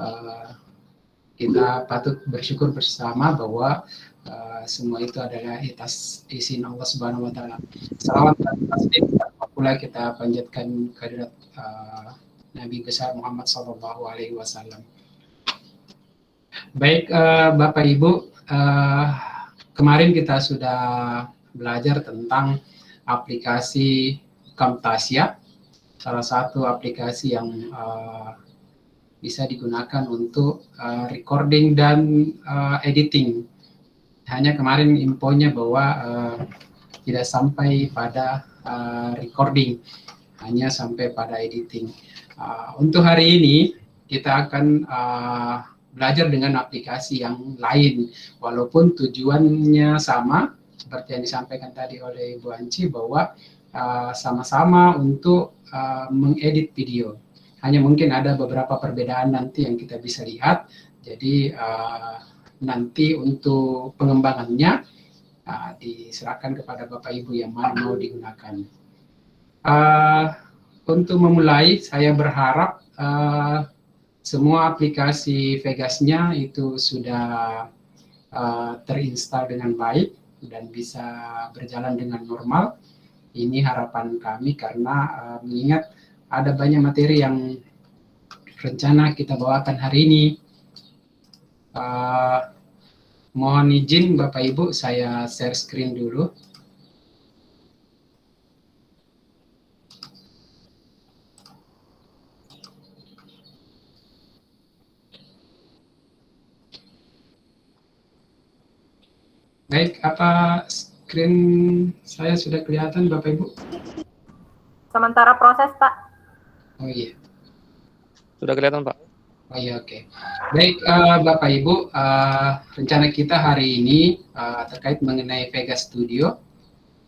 uh, kita patut bersyukur bersama bahwa semua itu adalah atas izin Allah Subhanahu wa taala. Salawat dan taslim pula kita panjatkan kehadirat Nabi besar Muhammad sallallahu alaihi wasallam. Baik, Bapak Ibu, kemarin kita sudah belajar tentang aplikasi Camtasia, salah satu aplikasi yang bisa digunakan untuk recording dan editing. Hanya kemarin infonya bahwa tidak sampai pada recording, hanya sampai pada editing. Untuk hari ini kita akan belajar dengan aplikasi yang lain, walaupun tujuannya sama seperti yang disampaikan tadi oleh Ibu Anci, bahwa sama-sama untuk mengedit video. Hanya mungkin ada beberapa perbedaan nanti yang kita bisa lihat. Jadi nanti untuk pengembangannya diserahkan kepada Bapak Ibu yang mana mau digunakan. Untuk memulai, saya berharap semua aplikasi Vegas-nya itu sudah terinstall dengan baik dan bisa berjalan dengan normal. Ini harapan kami karena mengingat ada banyak materi yang rencana kita bawakan hari ini. Mohon izin Bapak Ibu, saya share screen dulu. Baik, apa screen saya sudah kelihatan Bapak Ibu? Sementara proses, Pak. Oh iya. Sudah kelihatan, Pak. Oh iya, oke. Baik, Bapak Ibu, rencana kita hari ini terkait mengenai Vegas Studio.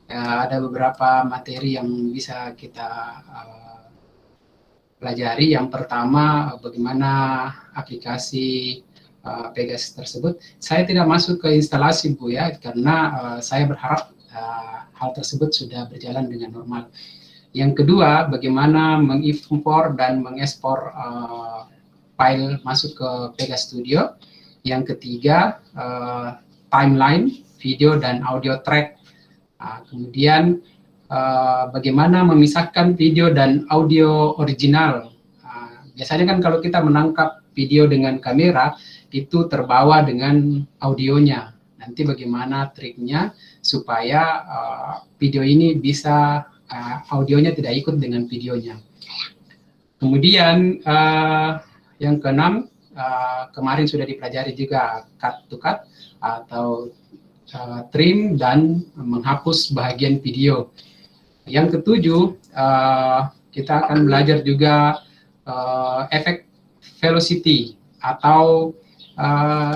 Ada beberapa materi yang bisa kita pelajari. Yang pertama, bagaimana aplikasi Vegas tersebut. Saya tidak masuk ke instalasi, Bu, ya, karena saya berharap hal tersebut sudah berjalan dengan normal. Yang kedua, bagaimana mengimpor dan mengekspor file masuk ke Vegas Studio. Yang ketiga, timeline, video dan audio track. Kemudian bagaimana memisahkan video dan audio original. Biasanya kan kalau kita menangkap video dengan kamera, itu terbawa dengan audionya. Nanti bagaimana triknya supaya video ini bisa, audionya tidak ikut dengan videonya. Kemudian yang keenam, kemarin sudah dipelajari juga cut to cut atau trim dan menghapus bahagian video. Yang ketujuh, kita akan belajar juga efek velocity atau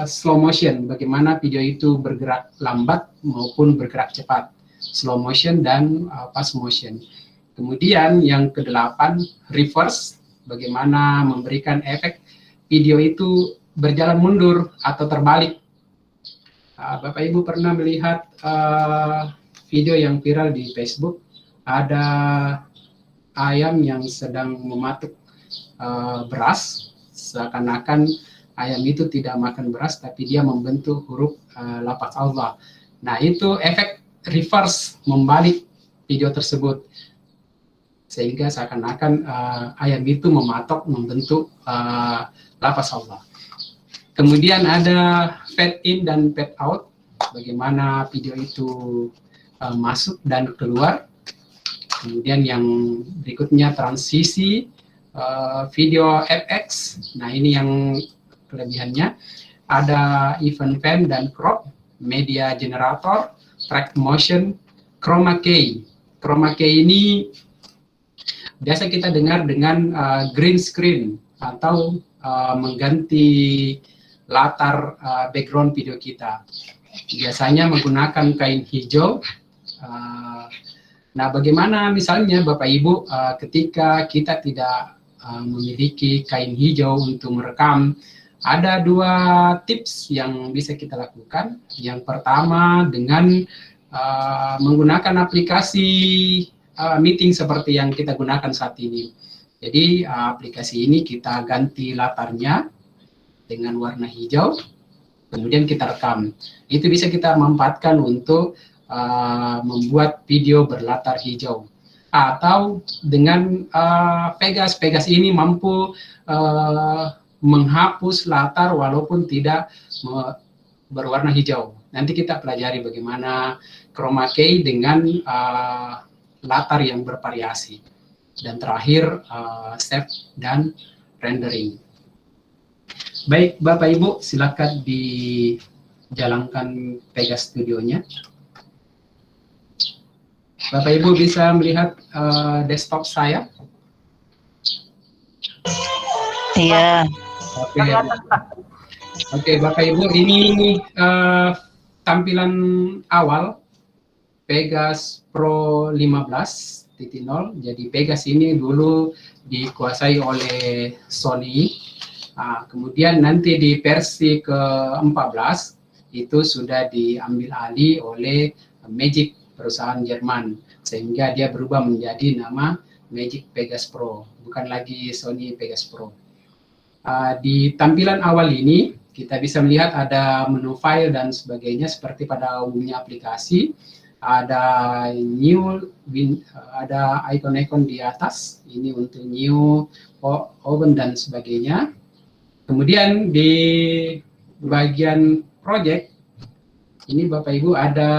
slow motion, bagaimana video itu bergerak lambat maupun bergerak cepat, slow motion dan fast motion. Kemudian yang kedelapan, reverse, bagaimana memberikan efek video itu berjalan mundur atau terbalik. Bapak Ibu pernah melihat video yang viral di Facebook, ada ayam yang sedang mematuk beras, seakan-akan ayam itu tidak makan beras, tapi dia membentuk huruf lafaz Allah. Nah, itu efek reverse, membalik video tersebut, sehingga seakan-akan ayam itu membentuk lafaz Allah. Kemudian ada fade in dan fade out, bagaimana video itu masuk dan keluar. Kemudian yang berikutnya transisi video FX. Nah, ini yang kelebihannya. Ada event frame dan crop, media generator, track motion, chroma key. Chroma key ini biasa kita dengar dengan green screen atau mengganti latar background video kita. Biasanya menggunakan kain hijau. Nah, bagaimana misalnya Bapak Ibu ketika kita tidak memiliki kain hijau untuk merekam? Ada dua tips yang bisa kita lakukan. Yang pertama, dengan menggunakan aplikasi meeting seperti yang kita gunakan saat ini. Jadi aplikasi ini kita ganti latarnya, dengan warna hijau, kemudian kita rekam. Itu bisa kita manfaatkan untuk membuat video berlatar hijau. Atau dengan Pegas ini mampu menghapus latar walaupun tidak berwarna hijau. Nanti kita pelajari bagaimana chroma key dengan latar yang bervariasi. Dan terakhir save dan rendering. Baik, Bapak Ibu, silakan dijalankan Pegas Studio-nya. Bapak Ibu bisa melihat desktop saya? Iya. Oke, oke, Bapak Ibu, ini tampilan awal Pegas Pro 15.0. Jadi Pegas ini dulu dikuasai oleh Sony. Kemudian nanti di versi ke-14 itu sudah diambil alih oleh Magic, perusahaan Jerman, sehingga dia berubah menjadi nama Magic Pegas Pro, bukan lagi Sony Pegas Pro. Di tampilan awal ini kita bisa melihat ada menu file dan sebagainya seperti pada umumnya aplikasi. Ada new, ada icon-icon di atas, ini untuk new, open dan sebagainya. Kemudian di bagian project ini Bapak Ibu ada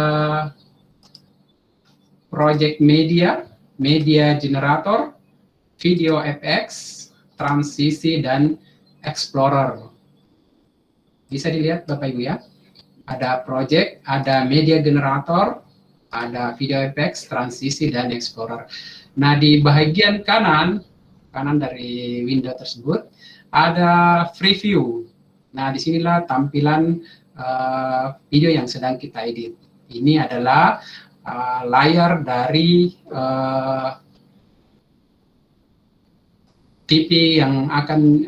project media, media generator, video FX, transisi, dan explorer. Bisa dilihat Bapak Ibu ya. Ada project, ada media generator, ada video FX, transisi, dan explorer. Nah, di bagian kanan dari window tersebut ada preview. Nah, disinilah tampilan video yang sedang kita edit. Ini adalah layar dari TV yang akan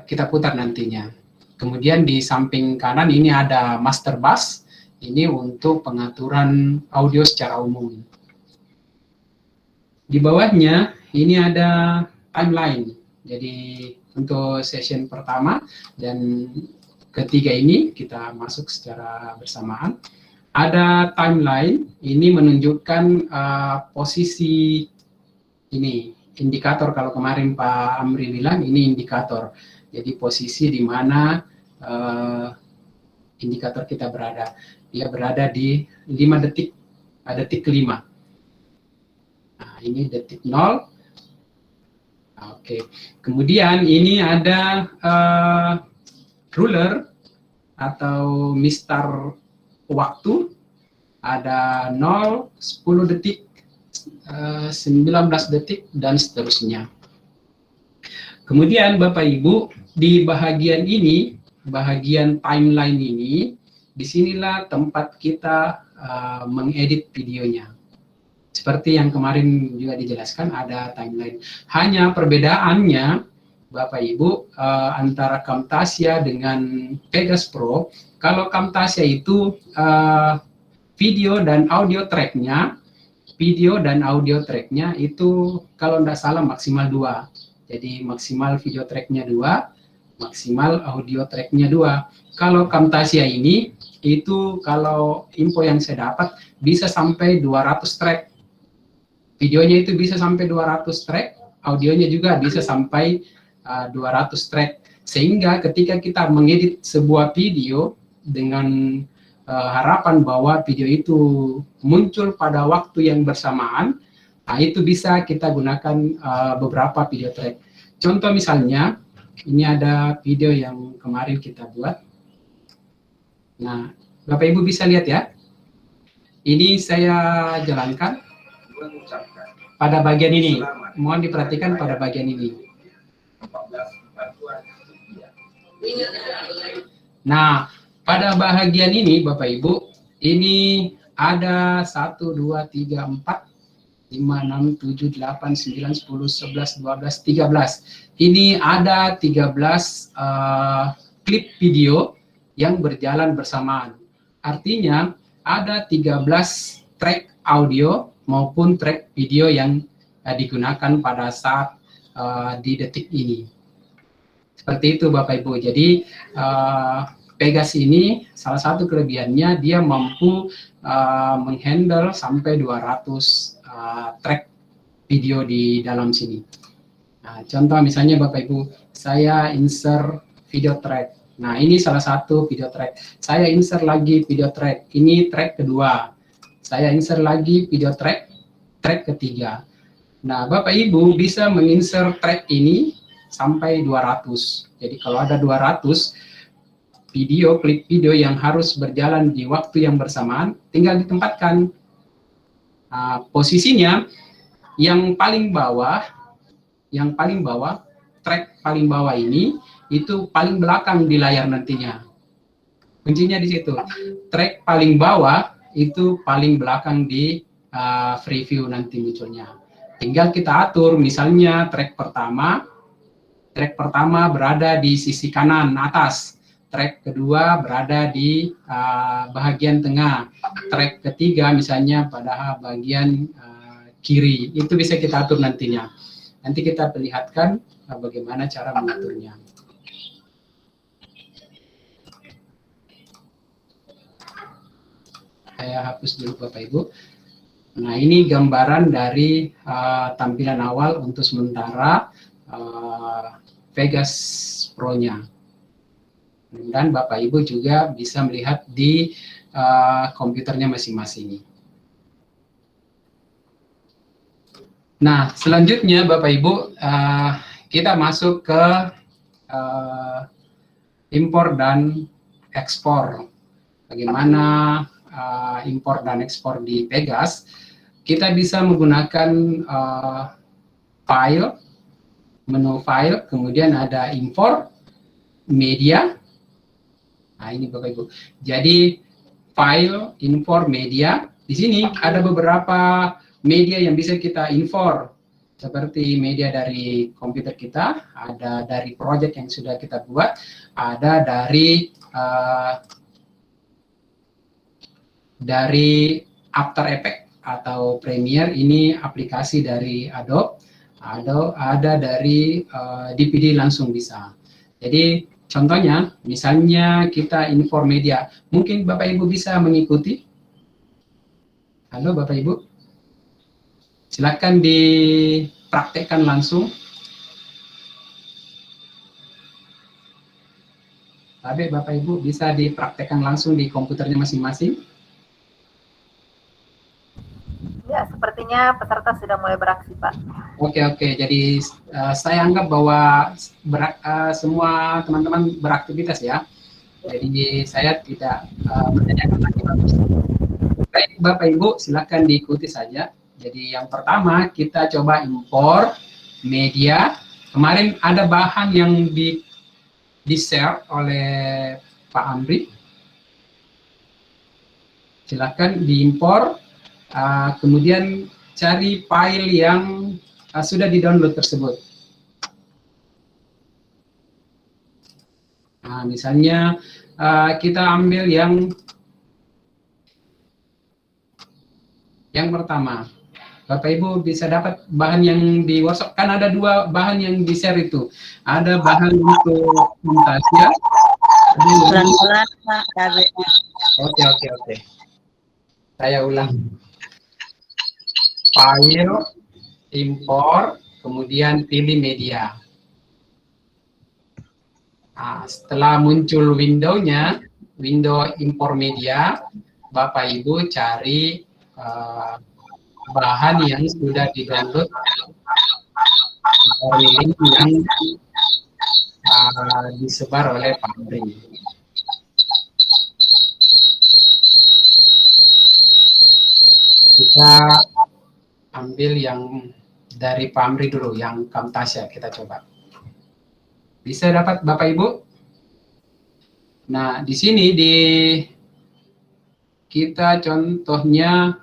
kita putar nantinya. Kemudian di samping kanan ini ada master bus, ini untuk pengaturan audio secara umum. Di bawahnya ini ada timeline. Jadi untuk session pertama dan ketiga ini kita masuk secara bersamaan. Ada timeline, ini menunjukkan posisi ini, indikator. Kalau kemarin Pak Amri bilang ini indikator. Jadi posisi di mana indikator kita berada. Dia berada di 5 detik, detik kelima. Nah, ini detik 0. Oke. Kemudian ini ada ruler atau mistar waktu, ada 0, 10 detik, 19 detik, dan seterusnya. Kemudian Bapak Ibu, di bagian ini, bagian timeline ini, disinilah tempat kita mengedit videonya. Seperti yang kemarin juga dijelaskan, ada timeline. Hanya perbedaannya, Bapak Ibu, antara Camtasia dengan Pegas Pro. Kalau Camtasia itu video dan audio tracknya itu kalau tidak salah maksimal 2. Jadi maksimal video tracknya 2, maksimal audio tracknya 2. Kalau Camtasia ini, itu kalau info yang saya dapat bisa sampai 200 track. Videonya itu bisa sampai 200 track, audionya juga bisa sampai 200 track. Sehingga ketika kita mengedit sebuah video dengan harapan bahwa video itu muncul pada waktu yang bersamaan, nah itu bisa kita gunakan beberapa video track. Contoh misalnya, ini ada video yang kemarin kita buat. Nah, Bapak Ibu bisa lihat ya. Ini saya jalankan pada bagian ini. Mohon diperhatikan pada bagian ini. Nah, pada bagian ini Bapak Ibu, ini ada 1, 2, 3, 4, 5, 6, 7, 8, 9, 10, 11, 12, 13. Ini ada 13 klip video yang berjalan bersamaan. Artinya ada 13 track audio maupun track video yang digunakan pada saat di detik ini. Seperti itu Bapak Ibu. Jadi Pegas ini salah satu kelebihannya dia mampu menghandle sampai 200 track video di dalam sini. Nah, contoh misalnya Bapak Ibu, saya insert video track. Nah, ini salah satu video track. Saya insert lagi video track. Ini track kedua. Saya insert lagi video track ketiga. Nah, Bapak Ibu bisa menginsert track ini sampai 200. Jadi kalau ada 200 klip video yang harus berjalan di waktu yang bersamaan, tinggal ditempatkan. Posisinya yang paling bawah, track paling bawah ini itu paling belakang di layar nantinya. Kuncinya di situ. Track paling bawah itu paling belakang di preview nanti munculnya. Tinggal kita atur, misalnya track pertama berada di sisi kanan atas, track kedua berada di bagian tengah, track ketiga misalnya pada bagian kiri. Itu bisa kita atur nantinya. Nanti kita perlihatkan bagaimana cara mengaturnya. Saya hapus dulu Bapak Ibu. Nah, ini gambaran dari tampilan awal untuk sementara Pegas Pro-nya. Dan Bapak Ibu juga bisa melihat di komputernya masing-masing. Nah, selanjutnya Bapak Ibu, kita masuk ke impor dan ekspor. Bagaimana impor dan ekspor di Pegas? Kita bisa menggunakan file, menu file, kemudian ada impor media. Nah, ini Bapak Ibu. Jadi file, impor media. Di sini ada beberapa media yang bisa kita impor, seperti media dari komputer kita, ada dari project yang sudah kita buat, ada dari After Effects atau Premiere, ini aplikasi dari Adobe, ada dari DVD langsung bisa. Jadi contohnya, misalnya kita impor media, mungkin Bapak Ibu bisa mengikuti. Halo Bapak Ibu, silakan dipraktekkan langsung. Tapi Bapak Ibu bisa dipraktekkan langsung di komputernya masing-masing. Ya, sepertinya peserta sudah mulai beraksi, Pak. Oke. Jadi saya anggap bahwa semua teman-teman beraktivitas ya. Jadi saya tidak menanyakan lagi. Baik, Bapak Ibu, silakan diikuti saja. Jadi yang pertama kita coba impor media. Kemarin ada bahan yang di-share oleh Pak Amri. Silakan diimpor. Kemudian cari file yang sudah di-download tersebut. Nah, misalnya kita ambil yang pertama. Bapak Ibu bisa dapat bahan yang di workshop, kan ada dua bahan yang di-share itu. Ada bahan untuk Camtasia. Pelan-pelan Pak, Oke. Saya ulang. File, impor, kemudian pilih media. Nah, setelah muncul window-nya, window impor media, Bapak Ibu cari bahan yang sudah di-download dari link yang disebar oleh Pak Amri. Kita ambil yang dari Pak Amri dulu, yang Camtasia kita coba. Bisa dapat Bapak Ibu? Nah, di sini kita contohnya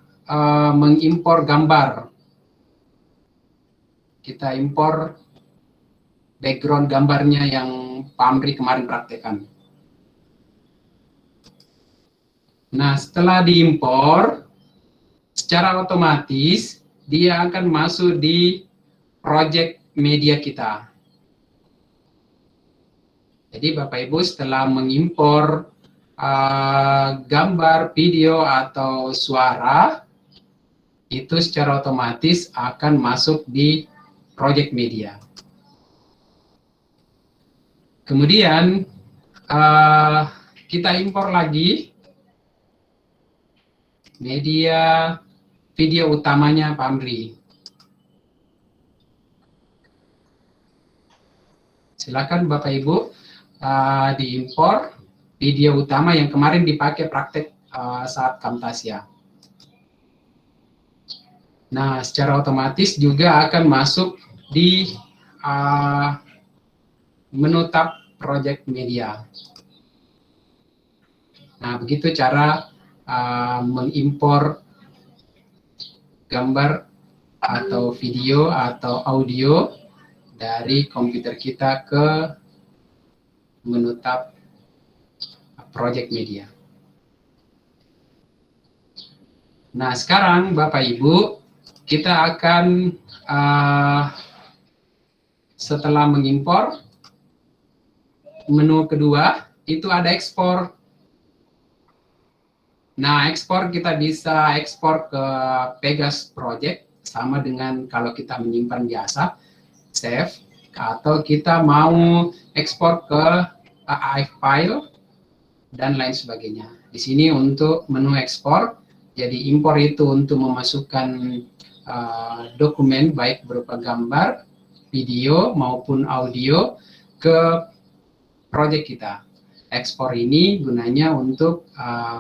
mengimpor gambar. Kita impor background gambarnya yang Pak Amri kemarin praktekkan. Nah, setelah diimpor, secara otomatis dia akan masuk di project media kita. Jadi Bapak Ibu setelah mengimpor gambar, video, atau suara, itu secara otomatis akan masuk di project media. Kemudian kita impor lagi media video utamanya Pak Amri. Silakan Bapak Ibu diimpor video utama yang kemarin dipakai praktek saat Camtasia. Nah, secara otomatis juga akan masuk di menu tab project media. Nah, begitu cara mengimpor gambar atau video atau audio dari komputer kita ke menu tab project media. Nah, sekarang Bapak Ibu, kita akan setelah mengimpor, menu kedua itu ada ekspor. Nah, ekspor kita bisa ekspor ke Pegas Project, sama dengan kalau kita menyimpan biasa, save, atau kita mau ekspor ke AIF file, dan lain sebagainya. Di sini untuk menu ekspor, jadi impor itu untuk memasukkan dokumen baik berupa gambar, video, maupun audio ke project kita. Ekspor ini gunanya untuk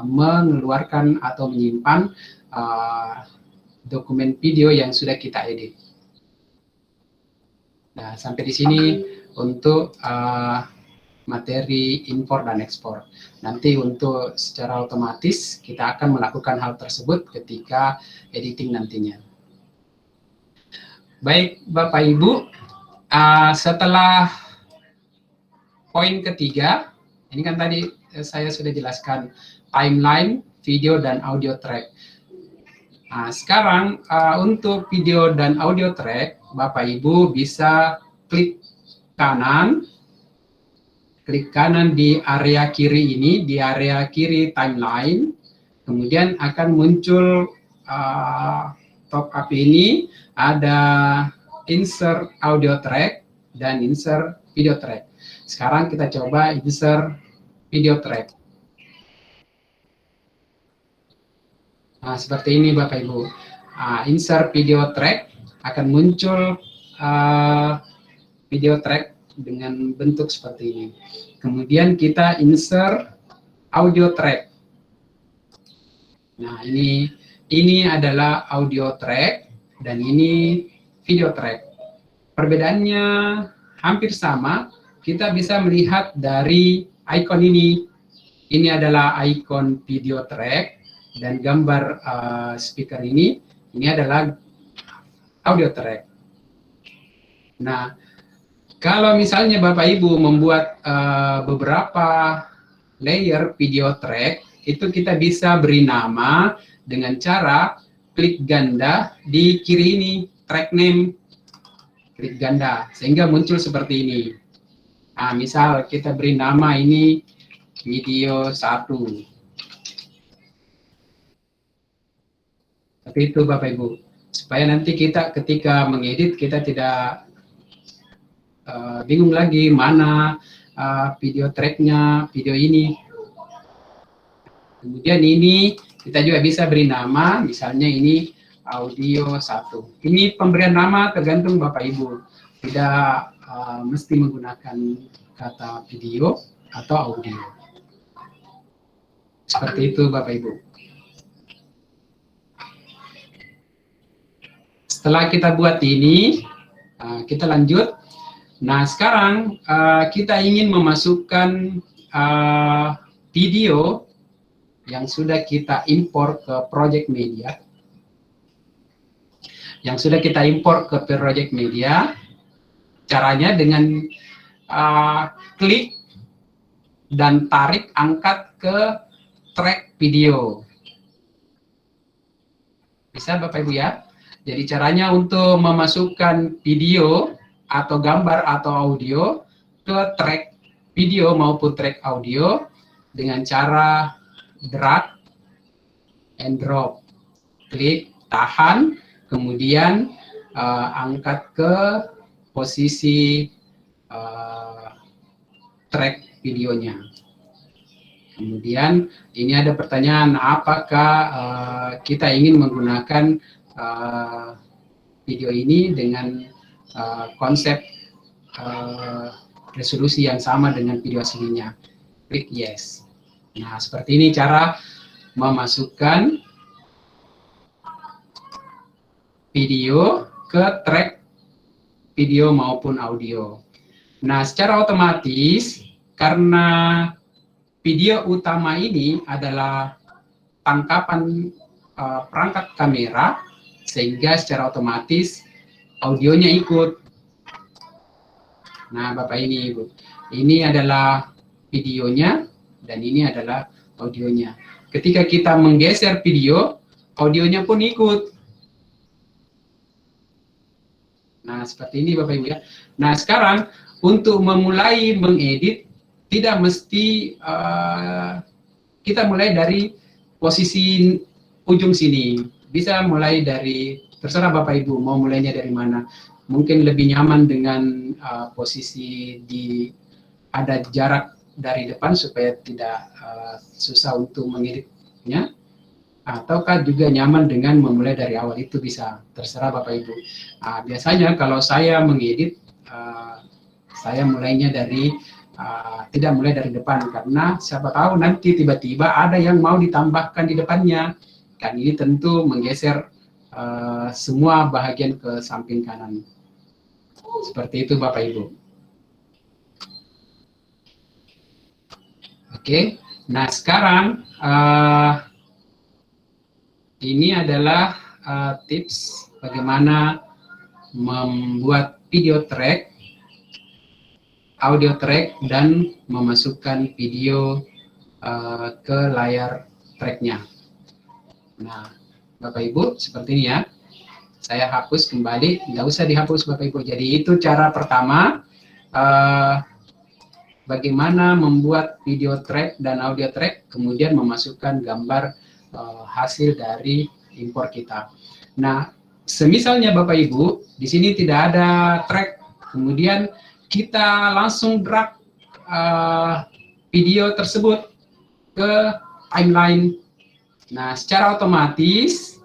mengeluarkan atau menyimpan dokumen video yang sudah kita edit. Nah, sampai di sini untuk materi impor dan ekspor. Nanti untuk secara otomatis kita akan melakukan hal tersebut ketika editing nantinya. Baik Bapak Ibu, setelah poin ketiga, ini kan tadi saya sudah jelaskan timeline, video, dan audio track. Nah, sekarang untuk video dan audio track, Bapak Ibu bisa klik kanan di area kiri ini, di area kiri timeline, kemudian akan muncul top up ini, ada insert audio track dan insert video track. Sekarang kita coba insert video track. Nah, seperti ini Bapak Ibu. Insert video track akan muncul video track dengan bentuk seperti ini. Kemudian kita insert audio track. Nah, ini adalah audio track dan ini video track. Perbedaannya hampir sama. Kita bisa melihat dari icon ini. Ini adalah icon video track dan gambar speaker ini adalah audio track. Nah, kalau misalnya Bapak Ibu membuat beberapa layer video track, itu kita bisa beri nama dengan cara klik ganda di kiri ini, track name, klik ganda, sehingga muncul seperti ini. Nah, misal kita beri nama ini video 1. Seperti itu Bapak Ibu. Supaya nanti kita ketika mengedit, kita tidak bingung lagi mana video tracknya, video ini. Kemudian ini kita juga bisa beri nama, misalnya ini audio 1. Ini pemberian nama tergantung Bapak Ibu. Tidak mesti menggunakan kata video atau audio. Seperti itu Bapak Ibu. Setelah kita buat ini, kita lanjut. Nah, sekarang kita ingin memasukkan video yang sudah kita impor ke project media. Yang sudah kita impor ke project media, caranya dengan klik dan tarik angkat ke track video. Bisa Bapak Ibu ya? Jadi caranya untuk memasukkan video atau gambar atau audio ke track video maupun track audio dengan cara drag and drop. Klik, tahan, kemudian angkat ke posisi track videonya. Kemudian ini ada pertanyaan, apakah kita ingin menggunakan video ini dengan konsep resolusi yang sama dengan video aslinya. Klik yes. Nah, seperti ini cara memasukkan video ke track video maupun audio. Nah, secara otomatis karena video utama ini adalah tangkapan perangkat kamera, sehingga secara otomatis audionya ikut. Nah, Bapak ini Ibu, ini adalah videonya dan ini adalah audionya. Ketika kita menggeser video, audionya pun ikut. Nah, seperti ini Bapak Ibu ya. Nah, sekarang untuk memulai mengedit, tidak mesti kita mulai dari posisi ujung sini. Bisa mulai dari, terserah Bapak Ibu mau mulainya dari mana. Mungkin lebih nyaman dengan posisi ada jarak dari depan supaya tidak susah untuk mengeditnya, ataukah juga nyaman dengan memulai dari awal, itu bisa, terserah Bapak Ibu. Biasanya kalau saya mengedit, saya mulainya dari tidak mulai dari depan, karena siapa tahu nanti tiba-tiba ada yang mau ditambahkan di depannya, kan ini tentu menggeser semua bahagian ke samping kanan. Seperti itu Bapak Ibu. Oke, nah sekarang ini adalah tips bagaimana membuat video track, audio track, dan memasukkan video ke layar tracknya. Nah, Bapak Ibu, seperti ini ya. Saya hapus kembali, nggak usah dihapus Bapak Ibu. Jadi itu cara pertama, bagaimana membuat video track dan audio track, kemudian memasukkan gambar hasil dari impor kita. Nah, semisalnya Bapak Ibu, di sini tidak ada track, kemudian kita langsung drag video tersebut ke timeline. Nah, secara otomatis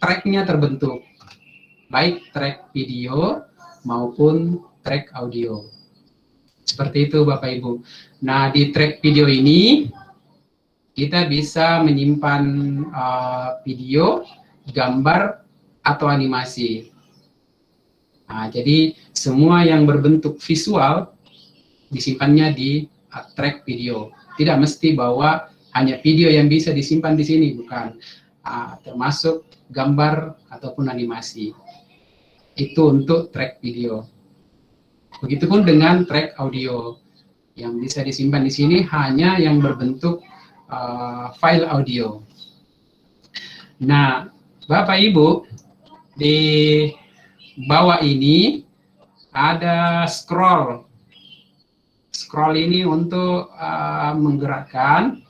tracknya terbentuk, baik track video maupun track audio. Seperti itu Bapak Ibu. Nah, di track video ini kita bisa menyimpan video, gambar, atau animasi. Nah, jadi semua yang berbentuk visual disimpannya di track video. Tidak mesti bahwa hanya video yang bisa disimpan di sini, bukan. Termasuk gambar ataupun animasi. Itu untuk track video. Begitupun dengan track audio. Yang bisa disimpan di sini hanya yang berbentuk file audio. Nah, Bapak Ibu, di bawah ini ada scroll. Scroll ini untuk menggerakkan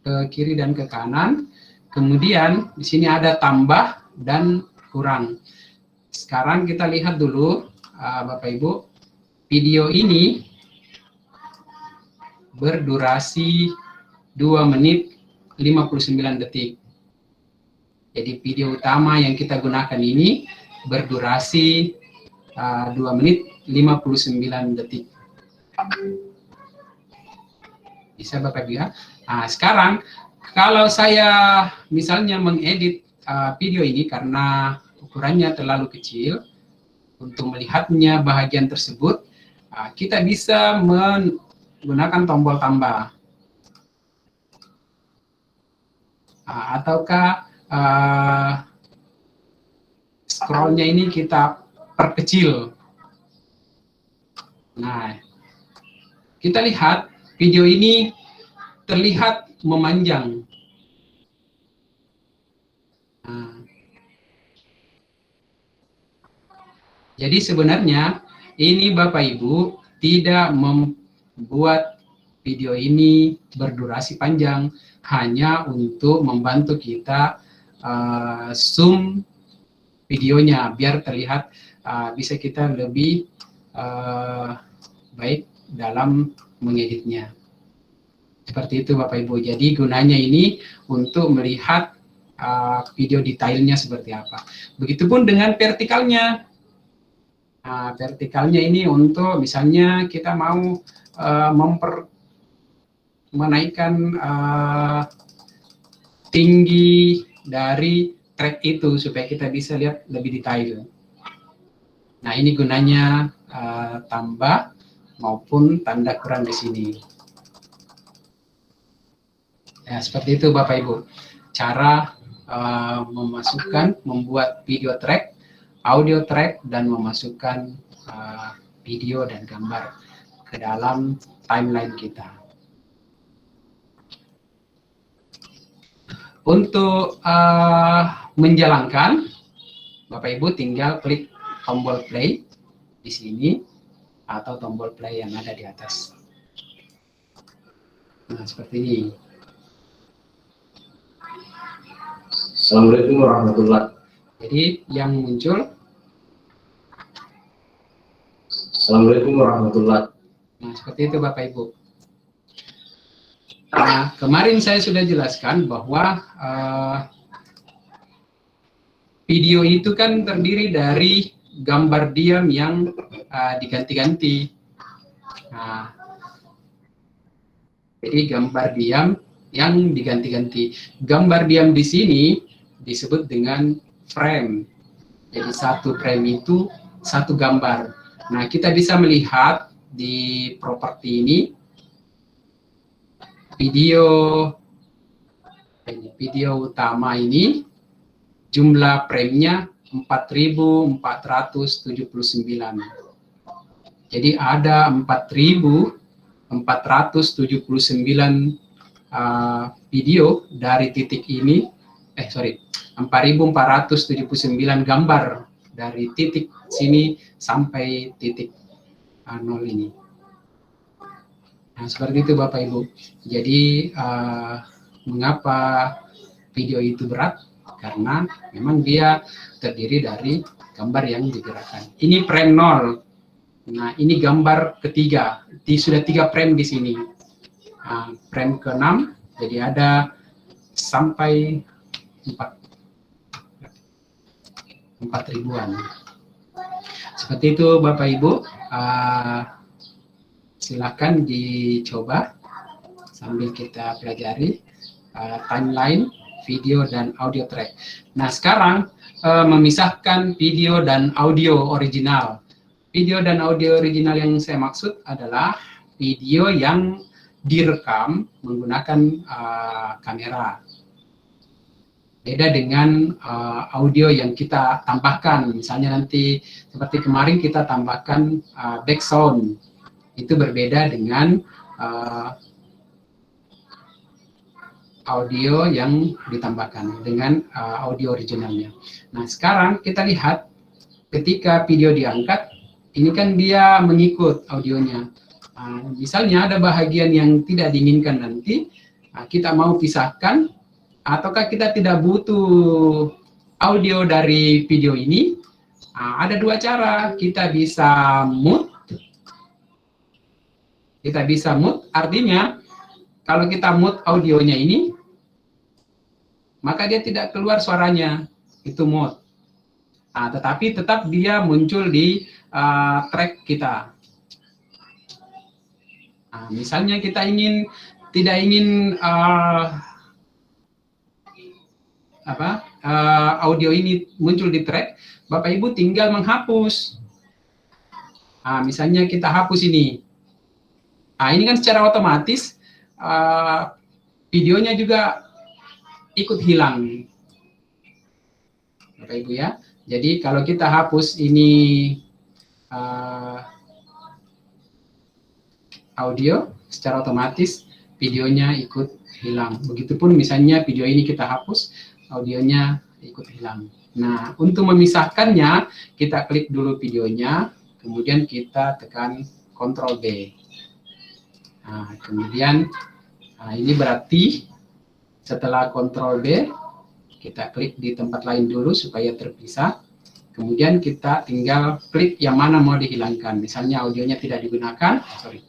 ke kiri dan ke kanan. Kemudian di sini ada tambah dan kurang. Sekarang kita lihat dulu, Bapak Ibu, video ini berdurasi 2 menit 59 detik. Jadi video utama yang kita gunakan ini berdurasi 2 menit 59 detik. Bisa Bapak Ibu ya. Nah, sekarang kalau saya misalnya mengedit video ini karena ukurannya terlalu kecil, untuk melihatnya bahagian tersebut, kita bisa menggunakan tombol tambah. Ataukah scrollnya ini kita perkecil. Nah, kita lihat video ini terlihat memanjang. Jadi sebenarnya ini Bapak Ibu tidak membuat video ini berdurasi panjang, hanya untuk membantu kita zoom videonya biar terlihat bisa kita lebih baik dalam mengeditnya. Seperti itu Bapak Ibu. Jadi gunanya ini untuk melihat video detailnya seperti apa. Begitupun dengan vertikalnya. Vertikalnya ini untuk misalnya kita mau menaikkan tinggi dari track itu supaya kita bisa lihat lebih detail. Nah, ini gunanya tambah maupun tanda kurang di sini. Ya, seperti itu Bapak Ibu. Cara membuat video track, audio track, dan memasukkan video dan gambar ke dalam timeline kita. Untuk menjalankan, Bapak Ibu tinggal klik tombol play di sini atau tombol play yang ada di atas. Nah, seperti ini. Assalamualaikum warahmatullahi wabarakatuh. Jadi yang muncul. Assalamualaikum warahmatullahi wabarakatuh. Nah, seperti itu Bapak Ibu. Nah, kemarin saya sudah jelaskan bahwa video itu kan terdiri dari gambar diam yang diganti-ganti. Nah, jadi gambar diam yang diganti-ganti. Gambar diam di sini disebut dengan frame. Jadi satu frame itu satu gambar. Nah, kita bisa melihat di properti ini video utama ini jumlah frame-nya 4.479. Jadi ada 4.479 video dari titik ini, 4.479 gambar dari titik sini sampai titik 0 ini. Nah, seperti itu Bapak Ibu. Jadi mengapa video itu berat? Karena memang dia terdiri dari gambar yang digerakkan. Ini frame 0. Nah, ini gambar ketiga. Sudah 3 frame di sini. Frame ke-6, jadi ada sampai 4.000-an. Seperti itu Bapak Ibu. Silakan dicoba sambil kita pelajari timeline, video, dan audio track. Nah, sekarang memisahkan video dan audio original. Video dan audio original yang saya maksud adalah video yang direkam menggunakan kamera. Beda dengan audio yang kita tambahkan. Misalnya nanti seperti kemarin kita tambahkan background. Itu berbeda dengan audio yang ditambahkan dengan audio originalnya. Nah, sekarang kita lihat ketika video diangkat, ini kan dia mengikut audionya. Misalnya ada bahagian yang tidak diinginkan nanti, kita mau pisahkan, ataukah kita tidak butuh audio dari video ini, ada 2 cara. Kita bisa mute. Artinya kalau kita mute audionya ini, maka dia tidak keluar suaranya, itu mute. Tetapi tetap dia muncul di track kita. Misalnya kita tidak ingin audio ini muncul di track, Bapak Ibu tinggal menghapus. Misalnya kita hapus ini. Ini kan secara otomatis videonya juga ikut hilang, Bapak Ibu ya. Jadi kalau kita hapus ini audio, secara otomatis videonya ikut hilang. Begitupun misalnya video ini kita hapus, audionya ikut hilang. Nah, untuk memisahkannya, kita klik dulu videonya, kemudian kita tekan Ctrl B. Nah, kemudian ini berarti setelah Ctrl B, kita klik di tempat lain dulu supaya terpisah. Kemudian kita tinggal klik yang mana mau dihilangkan. Misalnya audionya tidak digunakan, sorry.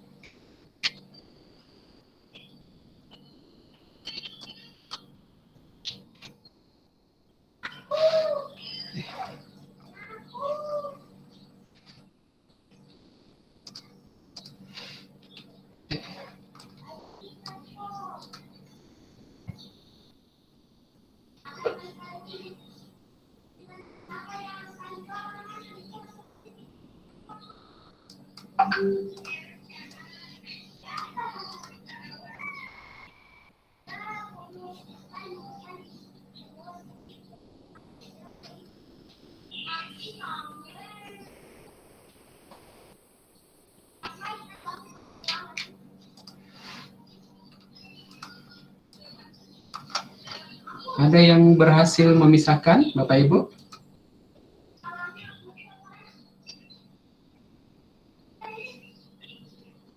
Ada yang berhasil memisahkan, Bapak Ibu?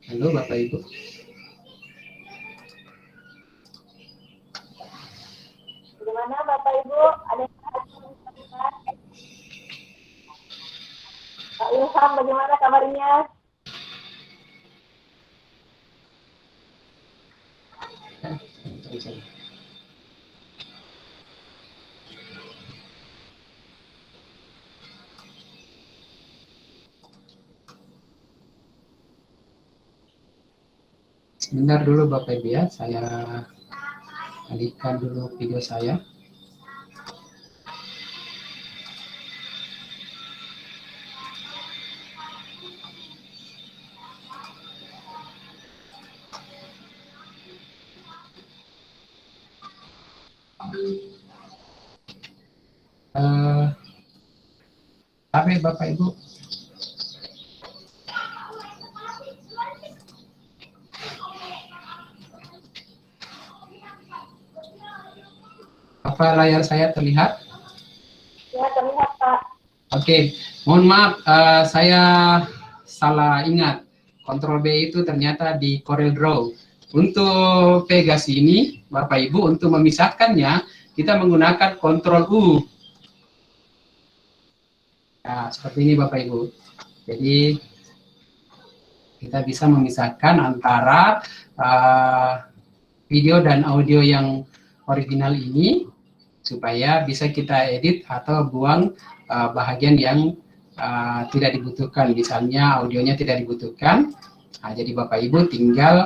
Halo, Bapak Ibu. Bagaimana Bapak Ibu? Ada yang memisahkan? Pak Ilham, bagaimana kabarnya? Sebentar dulu Bapak Ibu ya, saya alihkan dulu video saya. Sampai Bapak Ibu. Apa layar saya terlihat? Ya, terlihat Pak. Oke, mohon maaf, saya salah ingat. Ctrl B itu ternyata di Corel Draw. Untuk Pegas ini, Bapak Ibu, untuk memisahkannya, kita menggunakan Ctrl U. Nah, seperti ini Bapak Ibu. Jadi, kita bisa memisahkan antara video dan audio yang original ini, supaya bisa kita edit atau buang bahagian yang tidak dibutuhkan. Misalnya audionya tidak dibutuhkan, jadi Bapak Ibu tinggal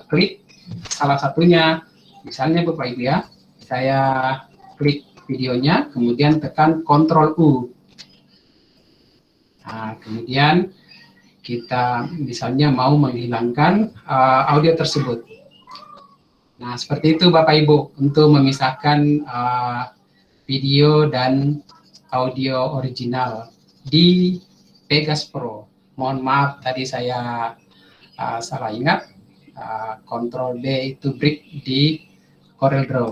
klik salah satunya. Misalnya Bapak Ibu ya, saya klik videonya, kemudian tekan Ctrl U. Nah, kemudian kita misalnya mau menghilangkan audio tersebut. Nah, seperti itu Bapak Ibu untuk memisahkan video dan audio original di Pegas Pro. Mohon maaf tadi saya salah ingat, Ctrl B itu break di Corel Draw.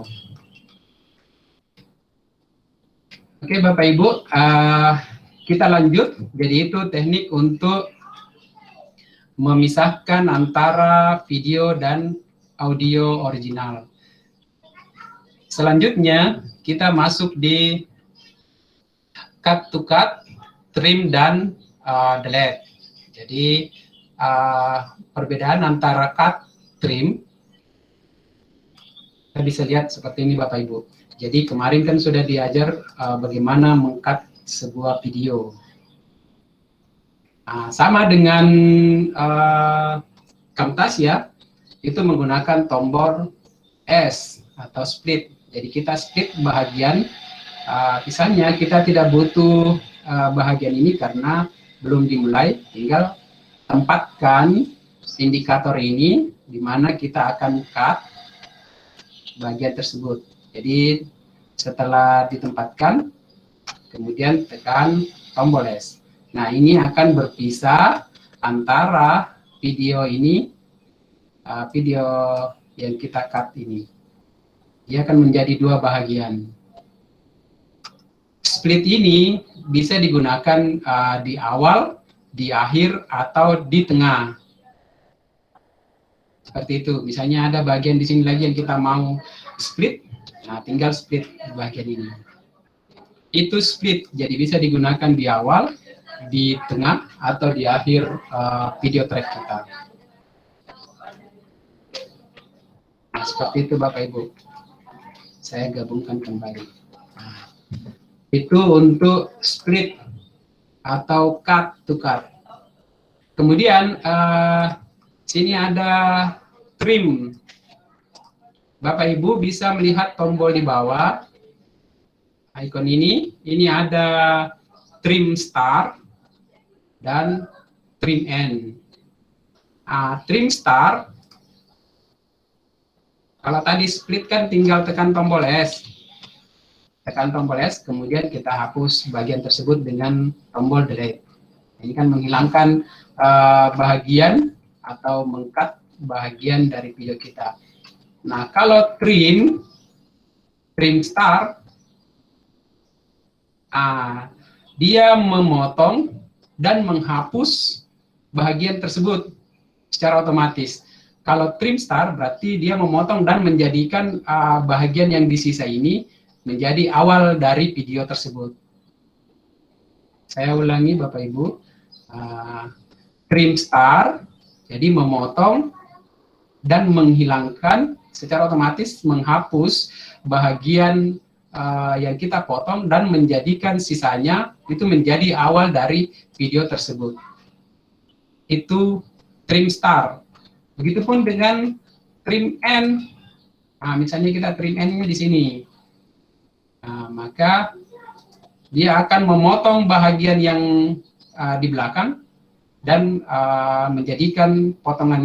Oke Bapak Ibu, kita lanjut. Jadi itu teknik untuk memisahkan antara video dan audio original. Selanjutnya kita masuk di cut to cut, trim dan delete. Jadi perbedaan antara cut, trim, kita bisa lihat seperti ini Bapak Ibu. Jadi kemarin kan sudah diajar bagaimana meng-cut sebuah video. Sama dengan Camtasia, itu menggunakan tombol S atau split. Jadi kita split bahagian, misalnya kita tidak butuh bahagian ini karena belum dimulai, tinggal tempatkan indikator ini di mana kita akan cut bagian tersebut. Jadi setelah ditempatkan, kemudian tekan tombol S. Nah, ini akan berpisah antara video ini, video yang kita cut ini. Dia akan menjadi dua bahagian. Split ini bisa digunakan di awal di akhir, atau di tengah. Seperti itu. Misalnya ada bagian di sini lagi yang kita mau split, nah tinggal split bagian ini. Itu split, jadi bisa digunakan di awal, di tengah, atau di akhir video track kita. Nah, seperti itu Bapak Ibu. Saya gabungkan kembali. Nah, itu untuk split atau cut to cut. Kemudian sini ada trim. Bapak Ibu bisa melihat tombol di bawah icon ini ada trim start dan trim end. Trim start, kalau tadi split kan tinggal tekan tombol S. Tekan tombol S, kemudian kita hapus bagian tersebut dengan tombol delete. Ini kan menghilangkan bahagian atau meng-cut bahagian dari video kita. Nah, kalau trim start, dia memotong dan menghapus bahagian tersebut secara otomatis. Kalau trim start berarti dia memotong dan menjadikan bahagian yang di sisa ini menjadi awal dari video tersebut. Saya ulangi Bapak Ibu. Trim start, jadi memotong dan menghilangkan secara otomatis, menghapus bahagian yang kita potong dan menjadikan sisanya itu menjadi awal dari video tersebut. Itu trim start. Begitupun dengan trim end. Misalnya kita trim end-nya di sini. Maka dia akan memotong bahagian yang di belakang dan menjadikan potongan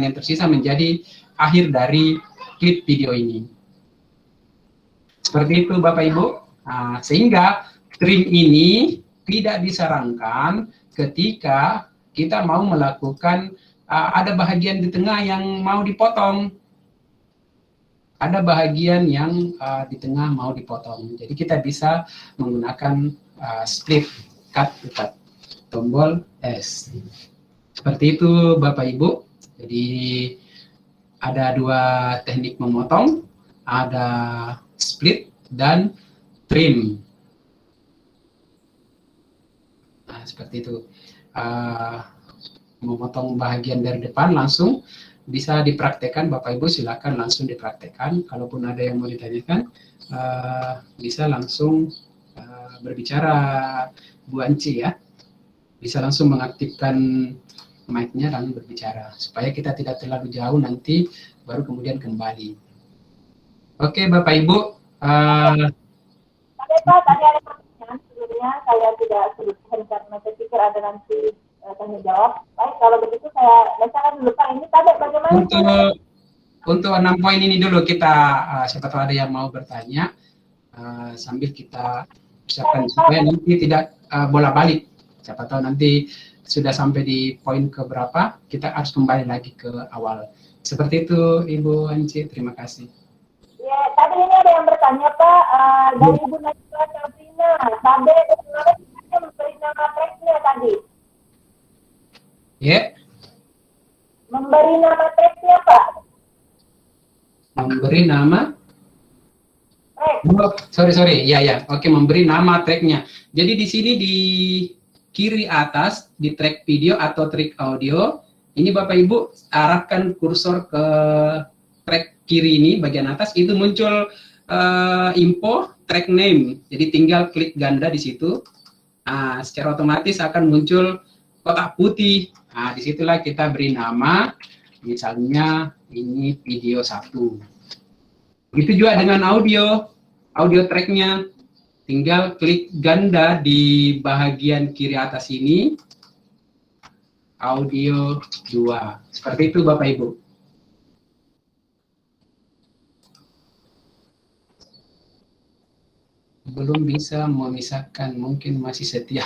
yang tersisa menjadi akhir dari klip video ini. Seperti itu Bapak Ibu. Sehingga trim ini tidak disarankan ketika kita mau melakukan ada bahagian di tengah yang mau dipotong. Ada bahagian yang di tengah mau dipotong. Jadi kita bisa menggunakan split, cut to cut, tombol S. Seperti itu Bapak Ibu. Jadi ada dua teknik memotong, ada split dan trim. Nah, seperti itu. Memotong bahagian dari depan langsung bisa dipraktekkan. Bapak Ibu silakan langsung dipraktekkan. Kalaupun ada yang mau ditanyakan, bisa langsung berbicara Bu Anci ya. Bisa langsung mengaktifkan mic-nya dan berbicara supaya kita tidak terlalu jauh, nanti baru kemudian kembali. Oke Bapak Ibu. Pak, tadi ada pertanyaan sebelumnya saya tidak sebutkan karena saya pikir ada nanti tanya jawab. Baik, kalau begitu saya bacakan dulu Pak. Ini tadi bagaimana? Untuk 6 poin ini dulu kita siapa tahu ada yang mau bertanya sambil kita persiapkan supaya nanti tidak bolak-balik. Siapa tahu nanti sudah sampai di poin keberapa, kita harus kembali lagi ke awal. Seperti itu Ibu Anci, terima kasih. Ya, tadi ini ada yang bertanya Pak, dari Ibu Najwa Sabrina, Babe kemarin memberi nama tracknya tadi. Ya. Memberi nama tracknya Pak. Memberi nama? Oh, sorry. Ya. Oke, memberi nama tracknya. Jadi di sini di kiri atas di track video atau track audio, ini Bapak Ibu arahkan kursor ke track kiri ini bagian atas, itu muncul info track name. Jadi tinggal klik ganda di situ. Secara otomatis akan muncul kotak putih. Disitulah kita beri nama, misalnya ini video 1. Begitu juga dengan audio tracknya. Tinggal klik ganda di bagian kiri atas ini, audio 2. Seperti itu Bapak Ibu. Belum bisa memisahkan, mungkin masih setia.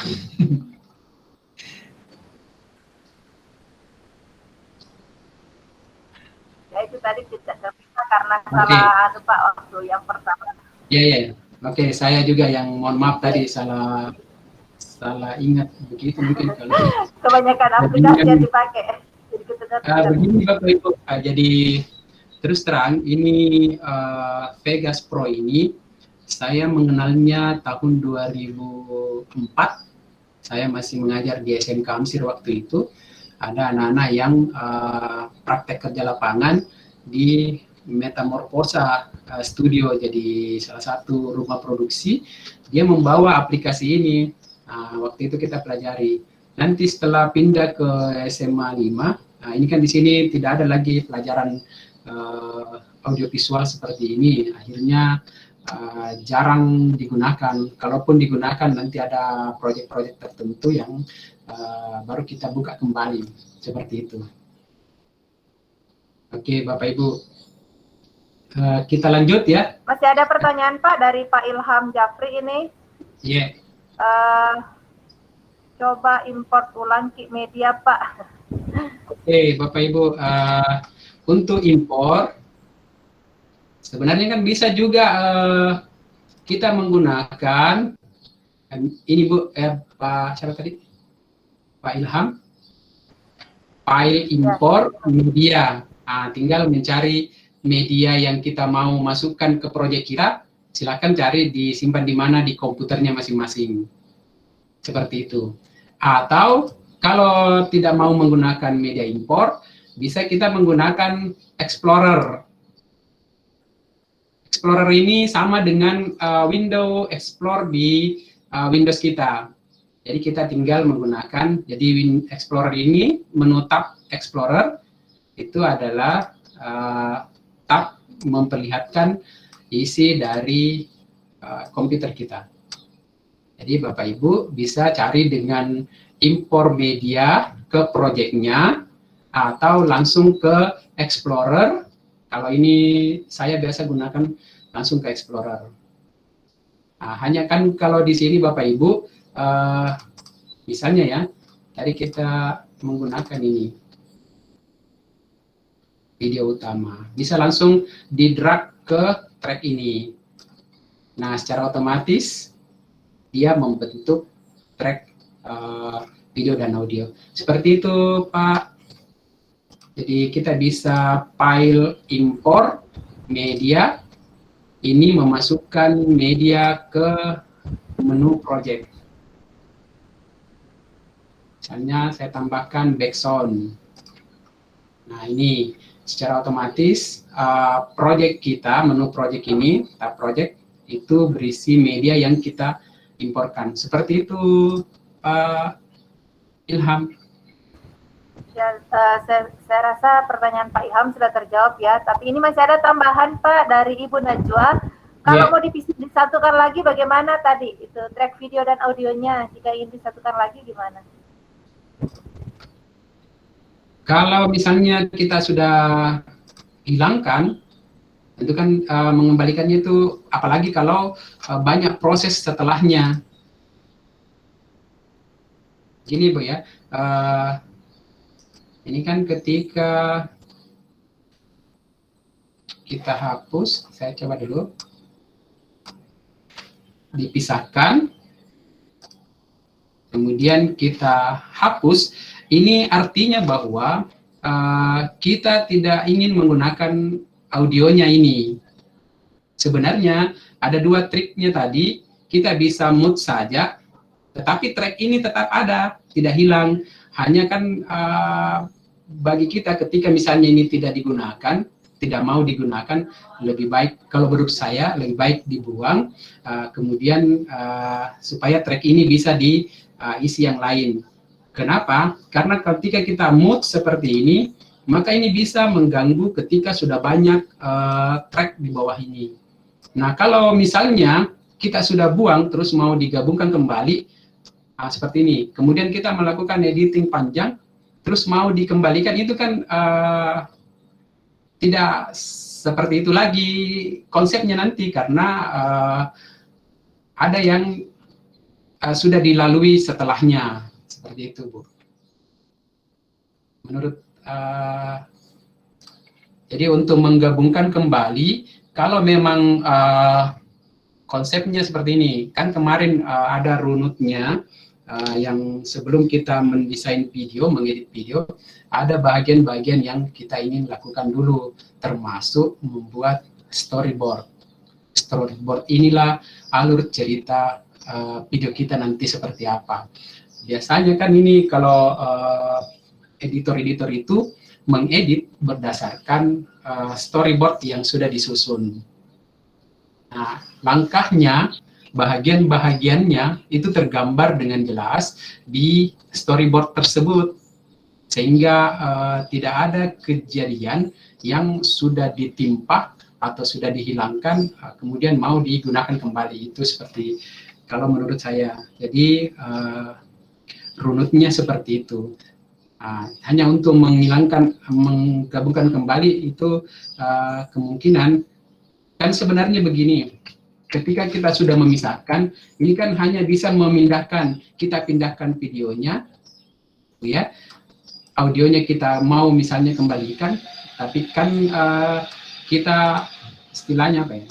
Ya itu tadi tidak bisa karena salah Pak waktu yang pertama. Ya. Oke, saya juga yang mohon maaf tadi salah salah ingat begitu mungkin kalau Kebanyakan aplikasi yang dipakai. Jadi begini Bapak Ibu, jadi terus terang ini Vegas Pro ini saya mengenalnya tahun 2004. Saya masih mengajar di SMK Amsir waktu itu. Ada anak-anak yang praktek kerja lapangan di Metamorfosa Studio, jadi salah satu rumah produksi. Dia membawa aplikasi ini. Nah, waktu itu kita pelajari. Nanti setelah pindah ke SMA 5, nah ini kan di sini tidak ada lagi pelajaran audiovisual seperti ini. Akhirnya jarang digunakan. Kalaupun digunakan nanti ada proyek-proyek tertentu yang baru kita buka kembali seperti itu. Oke, Bapak Ibu, kita lanjut ya. Masih ada pertanyaan Pak dari Pak Ilham Jafri ini. Iya. Coba import ulang Kik Media Pak. Oke, Bapak Ibu, untuk impor sebenarnya kan bisa juga kita menggunakan ini Bu, Pak siapa tadi? Pak Ilham, file import media. Tinggal mencari media yang kita mau masukkan ke proyek kita, silakan cari disimpan di mana di komputernya masing-masing. Seperti itu. Atau kalau tidak mau menggunakan media import, bisa kita menggunakan Explorer. Explorer ini sama dengan Windows Explorer di Windows kita. Jadi kita tinggal menggunakan, jadi Explorer ini, menu tab Explorer itu adalah tab memperlihatkan isi dari komputer kita. Jadi Bapak Ibu bisa cari dengan impor media ke proyeknya atau langsung ke Explorer. Kalau ini saya biasa gunakan langsung ke Explorer. Hanya kan kalau di sini Bapak Ibu, misalnya ya, tadi kita menggunakan ini video utama, bisa langsung di drag ke track ini. Nah, secara otomatis dia membentuk track video dan audio. Seperti itu, Pak. Jadi kita bisa file import media, ini memasukkan media ke menu project. Misalnya saya tambahkan background. Nah ini secara otomatis project kita, menu project ini, tab project itu berisi media yang kita imporkan. Seperti itu, Pak Ilham. Ya, saya rasa pertanyaan Pak Ilham sudah terjawab ya. Tapi ini masih ada tambahan Pak dari Ibu Najwa. Kalau mau disatukan lagi bagaimana tadi? Itu track video dan audionya. Jika ingin disatukan lagi gimana? Kalau misalnya kita sudah hilangkan, itu kan mengembalikannya itu, apalagi kalau banyak proses setelahnya. Gini Bu ya, ini kan ketika kita hapus, saya coba dulu, dipisahkan, kemudian kita hapus. Ini artinya bahwa kita tidak ingin menggunakan audionya ini. Sebenarnya ada dua triknya tadi, kita bisa mute saja, tetapi track ini tetap ada, tidak hilang. Hanya kan bagi kita ketika misalnya ini tidak digunakan, tidak mau digunakan, lebih baik, kalau menurut saya, lebih baik dibuang, kemudian supaya track ini bisa diisi yang lain. Kenapa? Karena ketika kita mute seperti ini, maka ini bisa mengganggu ketika sudah banyak track di bawah ini. Nah, kalau misalnya kita sudah buang, terus mau digabungkan kembali, seperti ini. Kemudian kita melakukan editing panjang, terus mau dikembalikan, itu kan tidak seperti itu lagi konsepnya nanti, karena ada yang sudah dilalui setelahnya. Seperti itu, Bu. Menurut jadi untuk menggabungkan kembali, kalau memang konsepnya seperti ini, kan kemarin ada runutnya, yang sebelum kita mendesain video, mengedit video, ada bagian-bagian yang kita ingin lakukan dulu, termasuk membuat storyboard. Storyboard inilah alur cerita video kita nanti seperti apa. Biasanya kan ini kalau editor-editor itu mengedit berdasarkan storyboard yang sudah disusun. Nah, langkahnya, bahagian-bahagiannya itu tergambar dengan jelas di storyboard tersebut, sehingga tidak ada kejadian yang sudah ditimpa atau sudah dihilangkan kemudian mau digunakan kembali. Itu seperti kalau menurut saya. Jadi runutnya seperti itu. Hanya untuk menggabungkan kembali itu kemungkinan. Kan sebenarnya begini, ketika kita sudah memisahkan, ini kan hanya bisa memindahkan, kita pindahkan videonya, ya, audionya kita mau misalnya kembalikan, tapi kan kita istilahnya apa ya,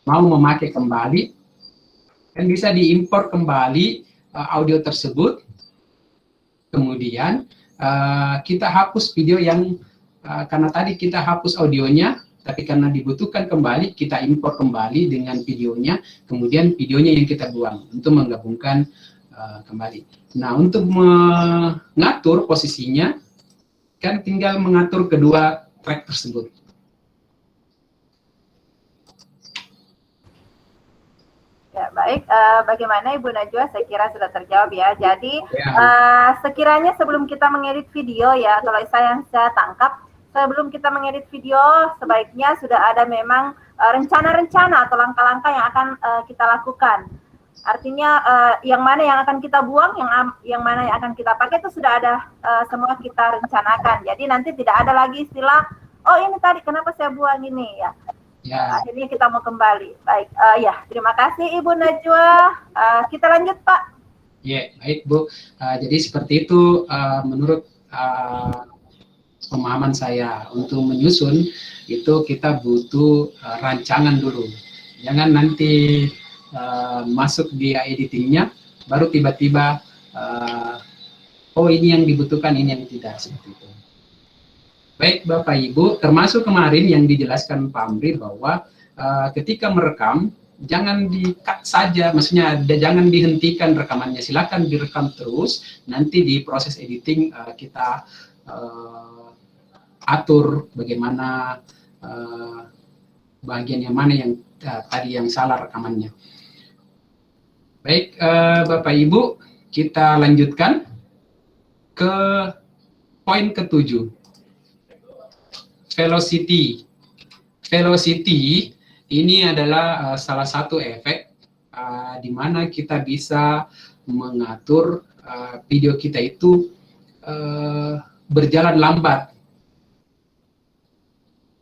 mau memakai kembali, kan bisa diimpor kembali audio tersebut, kemudian kita hapus video yang karena tadi kita hapus audionya, tapi karena dibutuhkan kembali, kita impor kembali dengan videonya, kemudian videonya yang kita buang untuk menggabungkan kembali. Nah, untuk mengatur posisinya, kan tinggal mengatur kedua track tersebut. Ya, baik. Bagaimana Ibu Najwa? Saya kira sudah terjawab ya. Jadi, sekiranya sebelum kita mengedit video ya, kalau saya tangkap, sebelum kita mengedit video, sebaiknya sudah ada memang rencana-rencana atau langkah-langkah yang akan kita lakukan. Artinya yang mana yang akan kita buang, yang mana yang akan kita pakai itu sudah ada semua kita rencanakan. Jadi nanti tidak ada lagi istilah, oh ini tadi kenapa saya buang ini ya. Ya. Akhirnya kita mau kembali. Baik, ya terima kasih Ibu Najwa. Kita lanjut Pak. Ya, baik Bu. Jadi seperti itu menurut pemahaman saya, untuk menyusun itu kita butuh rancangan dulu. Jangan nanti masuk di editingnya baru tiba-tiba oh ini yang dibutuhkan, ini yang tidak, seperti itu. Baik Bapak Ibu, termasuk kemarin yang dijelaskan Pak Amri bahwa ketika merekam jangan di-cut saja, maksudnya jangan dihentikan rekamannya, silakan direkam terus, nanti di proses editing kita atur bagaimana bagian yang mana yang tadi yang salah rekamannya. Baik Bapak Ibu, kita lanjutkan ke poin ke-7. Velocity. Velocity ini adalah salah satu efek di mana kita bisa mengatur video kita itu berjalan lambat.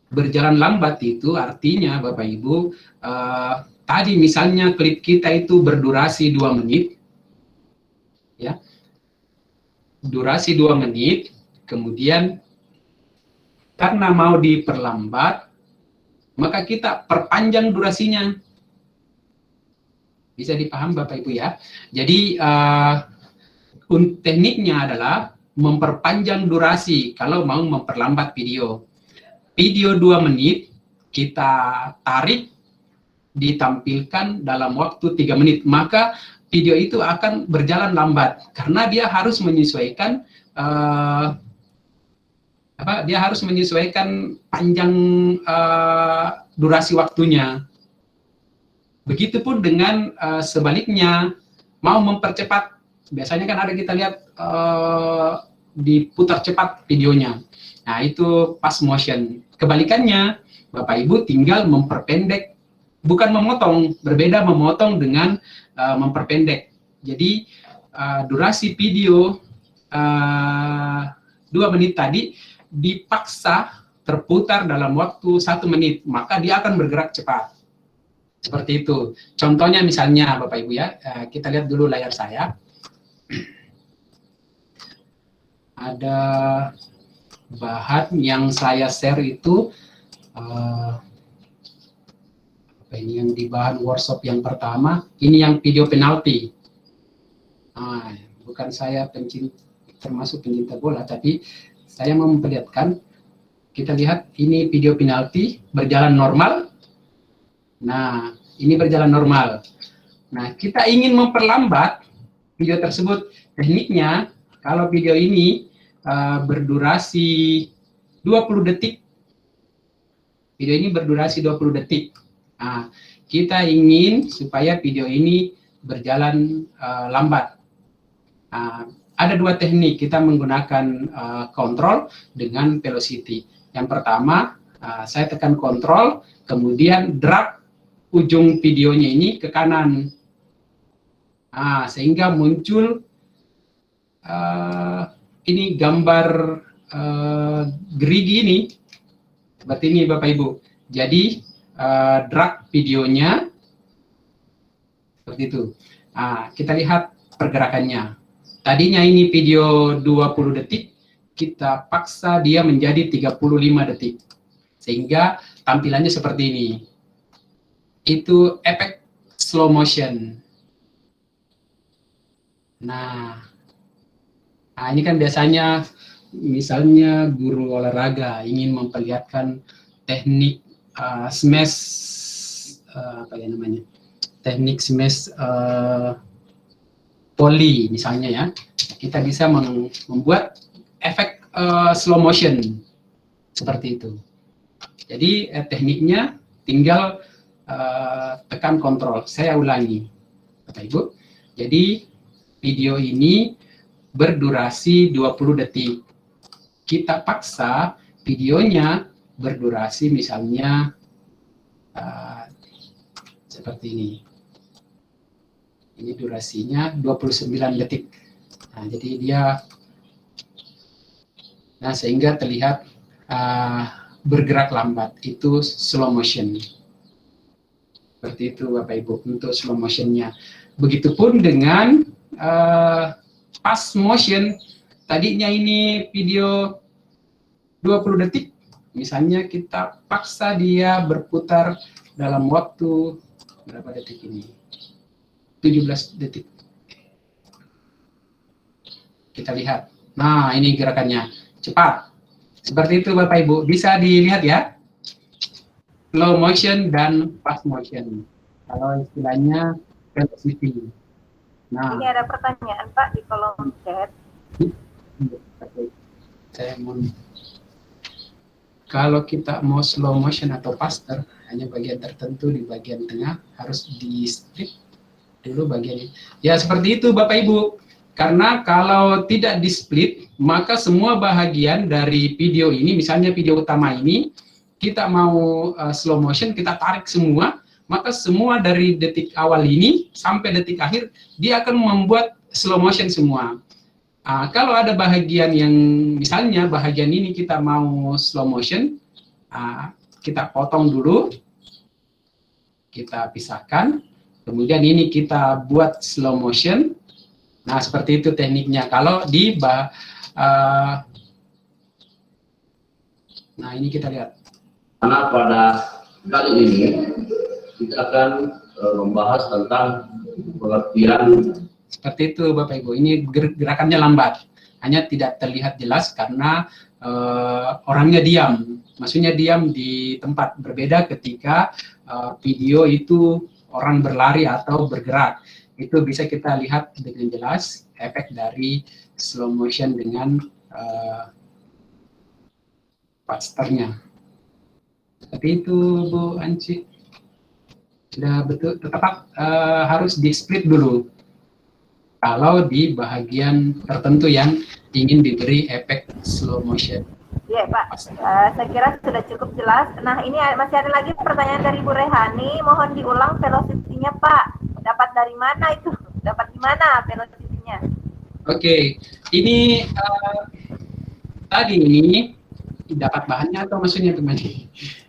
Berjalan lambat itu artinya Bapak Ibu, tadi misalnya klip kita itu berdurasi 2 menit, ya, durasi 2 menit, kemudian karena mau diperlambat, maka kita perpanjang durasinya. Bisa dipaham Bapak Ibu ya. Jadi tekniknya adalah memperpanjang durasi kalau mau memperlambat video. Video 2 menit kita tarik, ditampilkan dalam waktu 3 menit, maka video itu akan berjalan lambat karena dia harus menyesuaikan panjang durasi waktunya. Begitupun dengan sebaliknya, mau mempercepat, biasanya kan ada kita lihat diputar cepat videonya. Nah, itu fast motion. Kebalikannya, Bapak Ibu tinggal memperpendek, bukan memotong, berbeda memotong dengan memperpendek. Jadi durasi video 2 menit tadi dipaksa terputar dalam waktu 1 menit, maka dia akan bergerak cepat. Seperti itu. Contohnya misalnya Bapak Ibu ya, kita lihat dulu layar saya. Ada bahan yang saya share itu Ini yang di bahan workshop yang pertama, ini yang video penalti. Bukan saya termasuk pencinta bola, tapi saya mau memperlihatkan, kita lihat ini video penalti berjalan normal. Nah, ini berjalan normal. Nah, kita ingin memperlambat video tersebut. Tekniknya, kalau video ini berdurasi 20 detik, video ini berdurasi 20 detik. Nah, kita ingin supaya video ini berjalan lambat. Ada dua teknik, kita menggunakan control dengan velocity. Yang pertama, saya tekan control, kemudian drag ujung videonya ini ke kanan. Sehingga muncul ini gambar gerigi ini, seperti ini Bapak Ibu. Jadi drag videonya seperti itu. Kita lihat pergerakannya. Tadinya ini video 20 detik, kita paksa dia menjadi 35 detik. Sehingga tampilannya seperti ini. Itu efek slow motion. Nah, ini kan biasanya misalnya guru olahraga ingin memperlihatkan teknik smash, apa ya namanya, teknik smash volley misalnya ya, kita bisa membuat efek slow motion seperti itu. Jadi tekniknya tinggal tekan kontrol. Saya ulangi, Bapak Ibu. Jadi video ini berdurasi 20 detik. Kita paksa videonya berdurasi misalnya seperti ini. Ini durasinya 29 detik. Nah, jadi dia, sehingga terlihat bergerak lambat. Itu slow motion. Seperti itu Bapak Ibu untuk slow motionnya. Begitupun dengan fast motion. Tadinya ini video 20 detik, misalnya kita paksa dia berputar dalam waktu berapa detik ini? 17 detik. Kita lihat. Nah, ini gerakannya cepat. Seperti itu Bapak Ibu, bisa dilihat ya. Slow motion dan fast motion. Kalau istilahnya velocity. Nah, ini ada pertanyaan Pak di kolom chat. Saya mau, kalau kita mau slow motion atau faster, hanya bagian tertentu di bagian tengah harus di split dulu bagian ini. Ya seperti itu Bapak Ibu. Karena kalau tidak di split, maka semua bahagian dari video ini, misalnya video utama ini, kita mau slow motion, kita tarik semua, maka semua dari detik awal ini sampai detik akhir, dia akan membuat slow motion semua. Kalau ada bahagian yang, misalnya bahagian ini kita mau slow motion, kita potong dulu, kita pisahkan, kemudian ini kita buat slow motion. Nah, seperti itu tekniknya. Kalau di nah, ini kita lihat. Karena pada kali ini kita akan membahas tentang pengertian. Seperti itu Bapak Ibu. Ini gerakannya lambat, hanya tidak terlihat jelas karena orangnya diam. Maksudnya diam di tempat, berbeda ketika video itu orang berlari atau bergerak. Itu bisa kita lihat dengan jelas efek dari slow motion dengan fasternya. Seperti itu Bu Anci. Sudah betul, tetap harus di split dulu. Kalau di bahagian tertentu yang ingin diberi efek slow motion. Iya Pak, saya kira sudah cukup jelas. Nah ini masih ada lagi pertanyaan dari Bu Rehani, mohon diulang velocity-nya Pak. Dapat dari mana itu? Dapat di mana velocity-nya? Oke, ini tadi ini dapat bahannya atau maksudnya teman?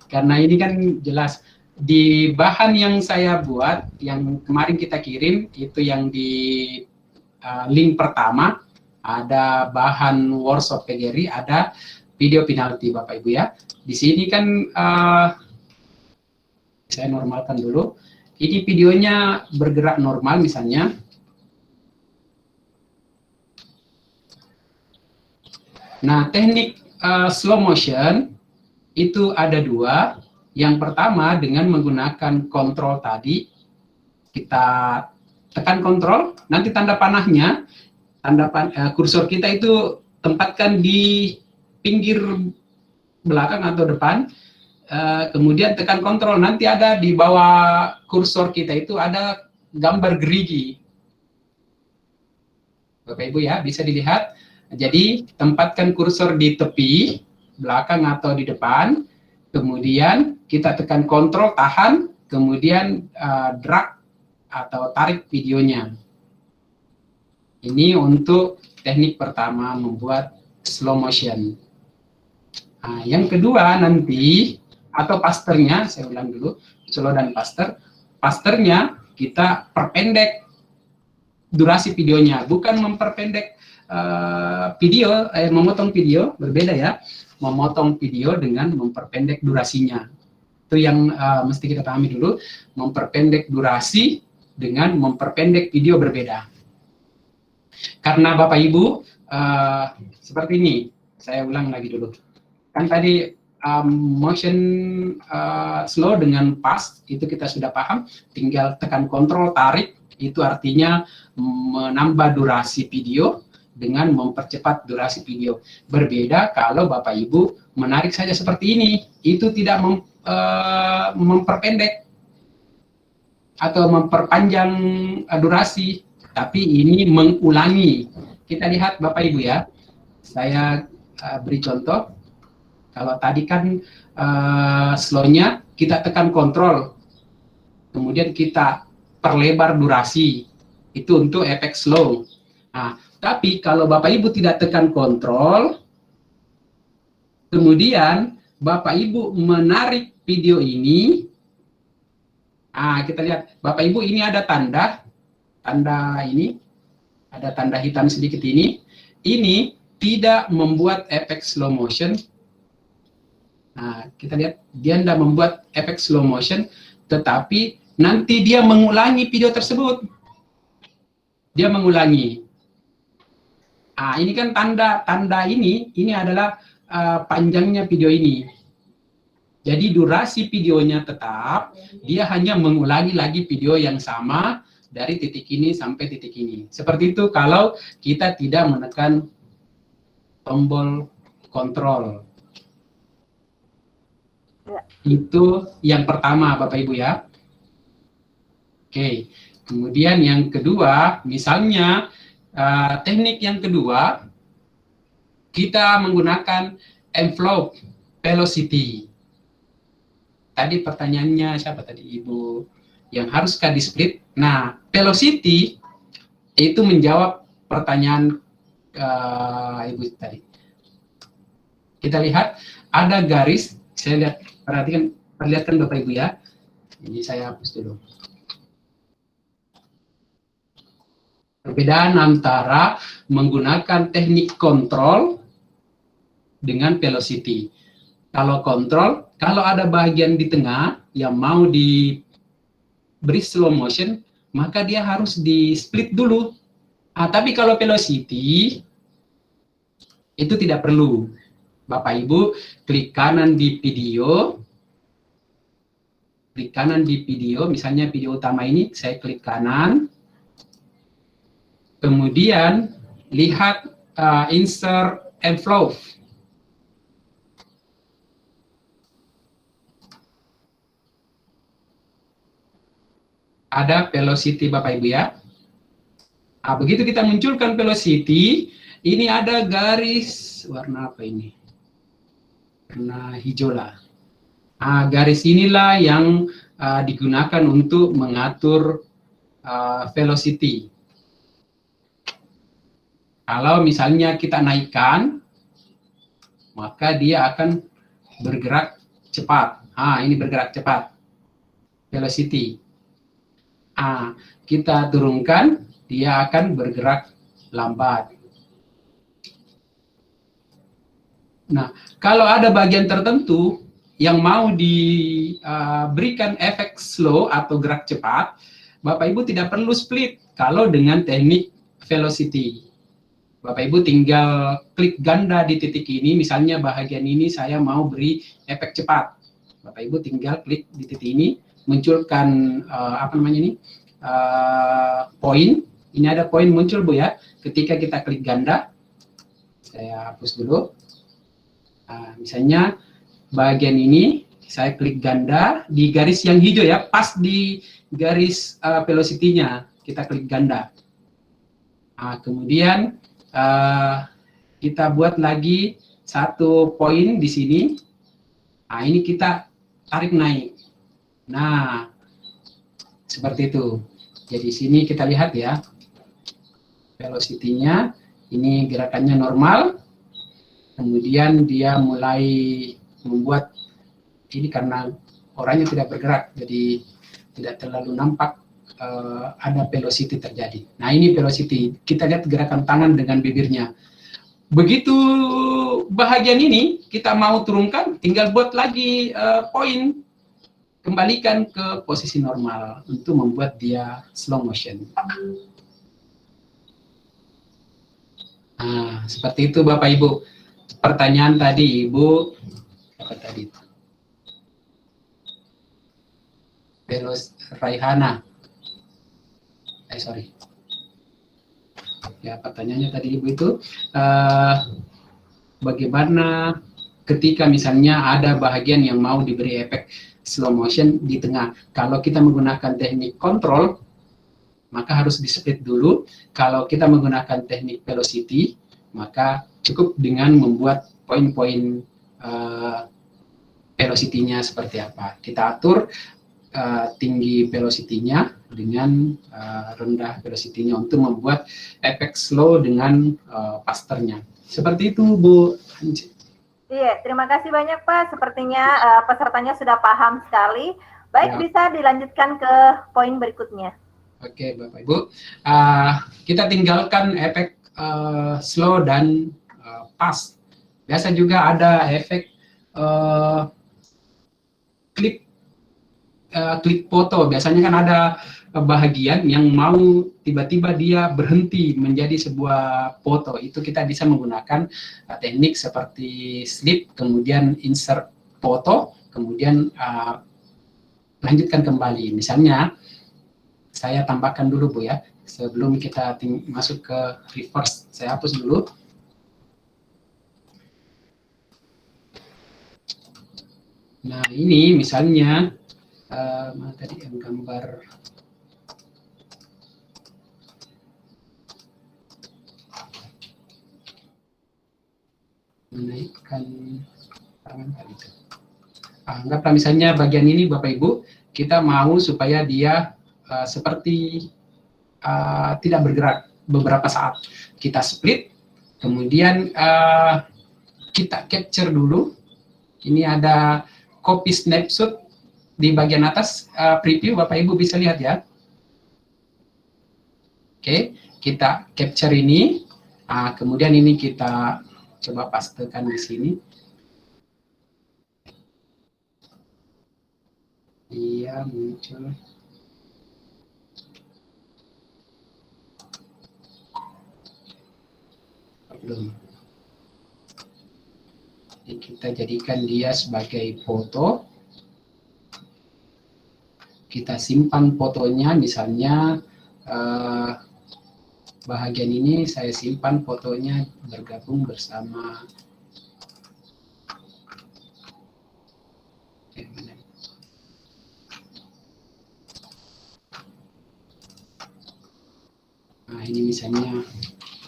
Karena ini kan jelas di bahan yang saya buat, yang kemarin kita kirim, itu yang di link pertama, ada bahan workshop PGRI, ada video penalti Bapak Ibu ya. Di sini kan Saya normalkan dulu. Ini videonya bergerak normal misalnya. Nah, teknik slow motion itu ada dua. Yang pertama dengan menggunakan kontrol tadi. Kita tekan kontrol, nanti tanda panahnya, kursor kita itu tempatkan di pinggir belakang atau depan, kemudian tekan kontrol, nanti ada di bawah kursor kita itu ada gambar gerigi. Bapak Ibu ya, bisa dilihat. Jadi tempatkan kursor di tepi, belakang atau di depan, kemudian kita tekan kontrol, tahan, kemudian drag atau tarik videonya. Ini untuk teknik pertama membuat slow motion. Nah, yang kedua nanti, atau pasternya, saya ulang dulu, slow dan paster. Pasternya kita perpendek durasi videonya, bukan memperpendek video, memotong video, berbeda ya. Memotong video dengan memperpendek durasinya. Itu yang mesti kita pahami dulu, memperpendek durasi dengan memperpendek video berbeda. Karena Bapak Ibu, seperti ini, saya ulang lagi dulu. Kan tadi motion slow dengan fast, itu kita sudah paham, tinggal tekan kontrol, tarik, itu artinya menambah durasi video dengan mempercepat durasi video. Berbeda kalau Bapak Ibu menarik saja seperti ini, itu tidak memperpendek atau memperpanjang durasi, tapi ini mengulangi. Kita lihat Bapak Ibu ya, saya beri contoh. Kalau tadi kan slow-nya kita tekan kontrol, kemudian kita perlebar durasi, itu untuk efek slow. Nah, tapi kalau Bapak Ibu tidak tekan kontrol, kemudian Bapak Ibu menarik video ini, kita lihat Bapak Ibu ini ada tanda ini, ada tanda hitam sedikit ini tidak membuat efek slow motion. Nah, kita lihat dia tidak membuat efek slow motion, tetapi nanti dia mengulangi video tersebut. Dia mengulangi. Ini kan tanda ini adalah panjangnya video ini. Jadi durasi videonya tetap, dia hanya mengulangi lagi video yang sama dari titik ini sampai titik ini. Seperti itu kalau kita tidak menekan tombol kontrol. Itu yang pertama Bapak Ibu ya. Oke, kemudian yang kedua, misalnya teknik yang kedua, kita menggunakan envelope velocity. Tadi pertanyaannya siapa tadi, Ibu? Yang haruskah di split? Nah, velocity itu menjawab pertanyaan Ibu tadi. Kita lihat ada garis, saya lihat, perlihatkan Bapak Ibu ya. Ini saya hapus dulu. Perbedaan antara menggunakan teknik kontrol dengan velocity. Kalau kontrol, kalau ada bagian di tengah yang mau diberi slow motion, maka dia harus di split dulu. Tapi kalau velocity, itu tidak perlu. Bapak Ibu, klik kanan di video. Klik kanan di video, misalnya video utama ini, saya klik kanan. Kemudian, lihat insert envelope. Ada velocity Bapak Ibu ya. Begitu kita munculkan velocity, ini ada garis warna apa ini? Warna hijau lah. Garis inilah yang digunakan untuk mengatur velocity. Kalau misalnya kita naikkan, maka dia akan bergerak cepat. Ini bergerak cepat. Velocity. Kita turunkan, dia akan bergerak lambat. Nah, kalau ada bagian tertentu yang mau diberikan efek slow atau gerak cepat, Bapak Ibu tidak perlu split kalau dengan teknik velocity. Bapak Ibu tinggal klik ganda di titik ini, misalnya bahagian ini saya mau beri efek cepat. Bapak Ibu tinggal klik di titik ini, munculkan poin. Ini ada poin muncul Bu ya. Ketika kita klik ganda, saya hapus dulu. Nah, misalnya bagian ini saya klik ganda di garis yang hijau ya, pas di garis velocity-nya kita klik ganda. Nah, kemudian kita buat lagi satu poin di sini. Nah, ini kita tarik naik. Nah, seperti itu. Jadi sini kita lihat ya, velocity-nya ini gerakannya normal. Kemudian dia mulai membuat ini karena orangnya tidak bergerak, jadi tidak terlalu nampak ada velocity terjadi. Nah, ini velocity. Kita lihat gerakan tangan dengan bibirnya. Begitu bahagian ini kita mau turunkan, tinggal buat lagi poin, kembalikan ke posisi normal untuk membuat dia slow motion. Nah, seperti itu Bapak Ibu. Pertanyaan tadi Ibu, apa tadi? Raihana. Sorry. Ya, pertanyaannya tadi Ibu itu, bagaimana ketika misalnya ada bahagian yang mau diberi efek slow motion di tengah. Kalau kita menggunakan teknik kontrol, maka harus di-split dulu. Kalau kita menggunakan teknik velocity, maka cukup dengan membuat poin-poin velocity-nya seperti apa. Kita atur tinggi velocity-nya dengan rendah velocity-nya untuk membuat efek slow dengan fasternya. Seperti itu Bu Anci. Iya, terima kasih banyak Pak. Sepertinya pesertanya sudah paham sekali. Baik, ya. Bisa dilanjutkan ke poin berikutnya. Oke, Bapak Ibu. Kita tinggalkan efek slow dan fast. Biasa juga ada efek klik foto. Biasanya kan ada bahagian yang mau tiba-tiba dia berhenti menjadi sebuah foto. Itu kita bisa menggunakan teknik seperti slip, kemudian insert foto, kemudian lanjutkan kembali. Misalnya saya tambahkan dulu Bu ya, sebelum kita masuk ke reverse. Saya hapus dulu. Nah, ini misalnya mana tadi yang gambar menaikkan tangan tadi itu. Anggaplah misalnya bagian ini Bapak Ibu, kita mau supaya dia seperti tidak bergerak beberapa saat. Kita split, kemudian kita capture dulu. Ini ada copy snapshot di bagian atas preview, Bapak Ibu bisa lihat ya. Oke, kita capture ini, kemudian ini kita coba pastekan di sini. Iya, muncul. Belum. Jadi kita jadikan dia sebagai foto. Kita simpan fotonya, misalnya bahagian ini saya simpan fotonya bergabung bersama nah ini misalnya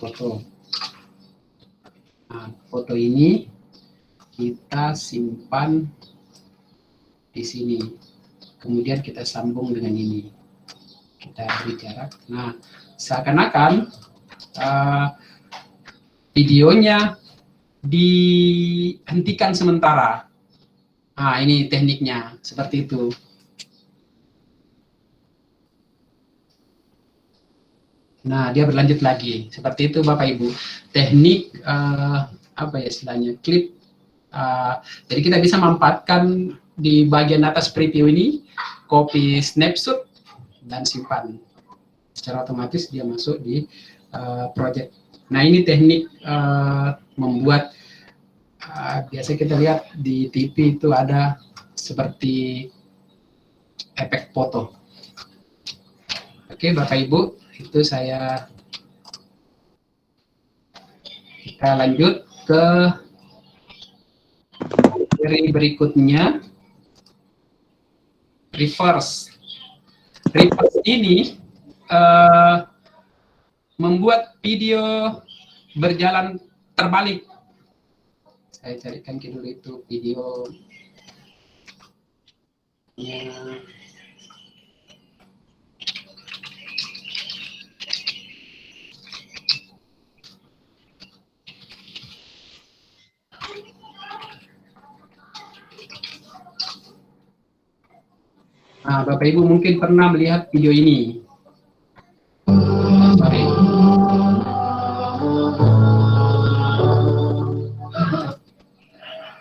foto. Nah, foto ini kita simpan di sini. Kemudian kita sambung dengan ini. Kita beri jarak. Nah, seakan-akan videonya dihentikan sementara. Nah, ini tekniknya. Seperti itu. Nah, dia berlanjut lagi. Seperti itu Bapak Ibu. Teknik, apa ya istilahnya, clip Jadi kita bisa memanfaatkan di bagian atas preview ini, copy snapshot dan simpan. Secara otomatis dia masuk di project. Nah, ini teknik membuat biasa kita lihat di TV itu ada seperti efek foto. Oke, Bapak Ibu, itu kita lanjut ke seri berikutnya, reverse. Reverse ini membuat video berjalan terbalik. Saya carikan dulu itu video. Nah, Bapak Ibu mungkin pernah melihat video ini. Sorry.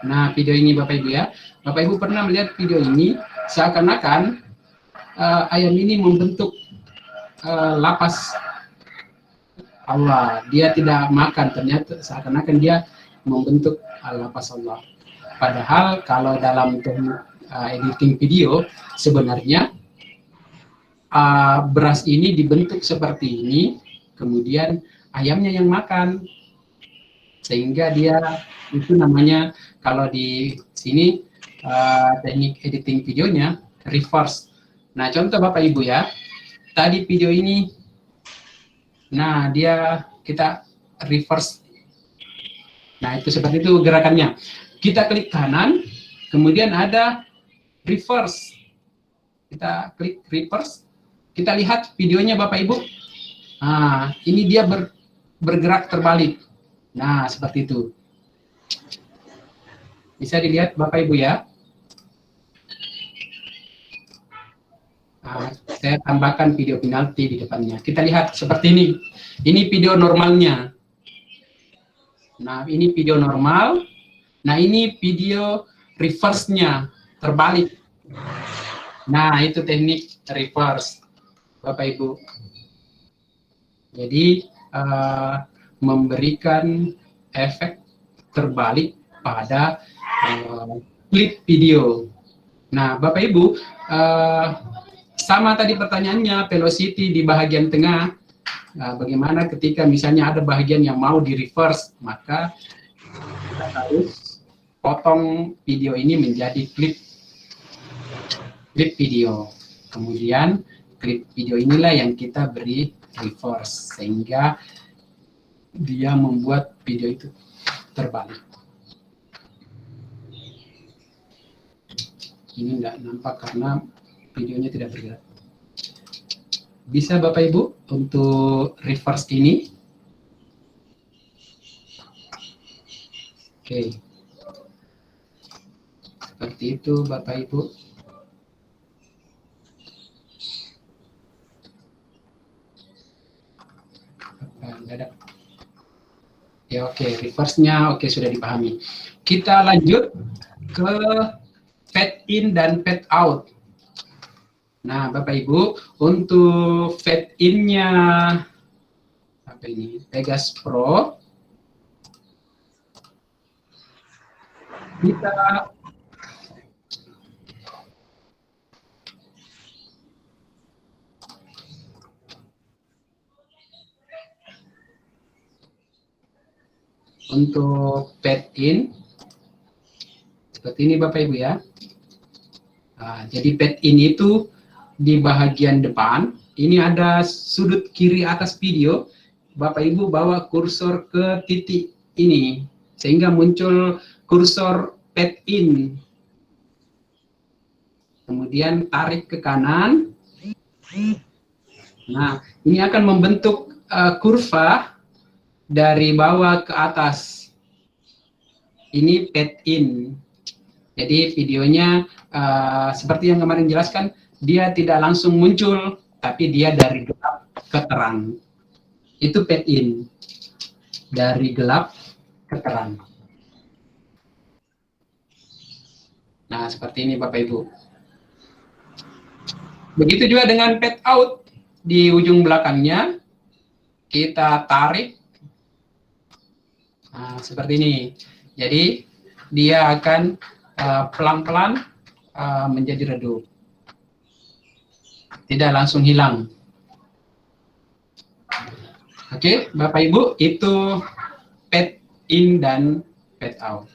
Nah, video ini Bapak Ibu ya. Bapak Ibu pernah melihat video ini, seakan-akan ayam ini membentuk lapas Allah. Dia tidak makan, ternyata seakan-akan dia membentuk lapas Allah. Padahal kalau dalam editing video, sebenarnya beras ini dibentuk seperti ini, kemudian ayamnya yang makan, sehingga dia itu namanya kalau di sini teknik editing videonya reverse. Nah, contoh Bapak Ibu ya, tadi video ini, nah kita reverse. Nah, itu seperti itu gerakannya. Kita klik kanan, kemudian ada reverse. Kita klik reverse, kita lihat videonya Bapak Ibu. Nah, ini dia bergerak terbalik. Nah, seperti itu. Bisa dilihat Bapak Ibu ya. Nah, saya tambahkan video penalti di depannya. Kita lihat seperti ini. Ini video normalnya. Nah, ini video normal. Nah, ini video reverse-nya, terbalik. Nah, itu teknik reverse, Bapak Ibu. Jadi, memberikan efek terbalik pada klip video. Nah, Bapak Ibu, sama tadi pertanyaannya, velocity di bagian tengah. Bagaimana ketika misalnya ada bagian yang mau di reverse, maka kita harus potong video ini menjadi klip video. Kemudian klip video inilah yang kita beri reverse, sehingga dia membuat video itu terbalik. Ini nggak nampak karena videonya tidak bergerak. Bisa Bapak Ibu untuk reverse ini? Oke. Seperti itu Bapak Ibu. Ya, oke, reverse-nya oke, sudah dipahami. Kita lanjut ke fade in dan fade out. Nah, Bapak Ibu, untuk fade in-nya apa ini? Pegas Pro. Kita untuk fade in seperti ini Bapak Ibu ya. Nah, jadi fade in itu di bagian depan, ini ada sudut kiri atas video, Bapak Ibu bawa kursor ke titik ini, sehingga muncul kursor fade in. Kemudian tarik ke kanan. Nah, ini akan membentuk kurva dari bawah ke atas. Ini fade in. Jadi videonya seperti yang kemarin jelaskan, dia tidak langsung muncul, tapi dia dari gelap ke terang. Itu fade in. Dari gelap ke terang. Nah, seperti ini Bapak Ibu. Begitu juga dengan pad out di ujung belakangnya, kita tarik. Nah, seperti ini. Jadi dia akan pelan-pelan menjadi redup. Tidak langsung hilang. Oke, Bapak Ibu, itu pad in dan pad out.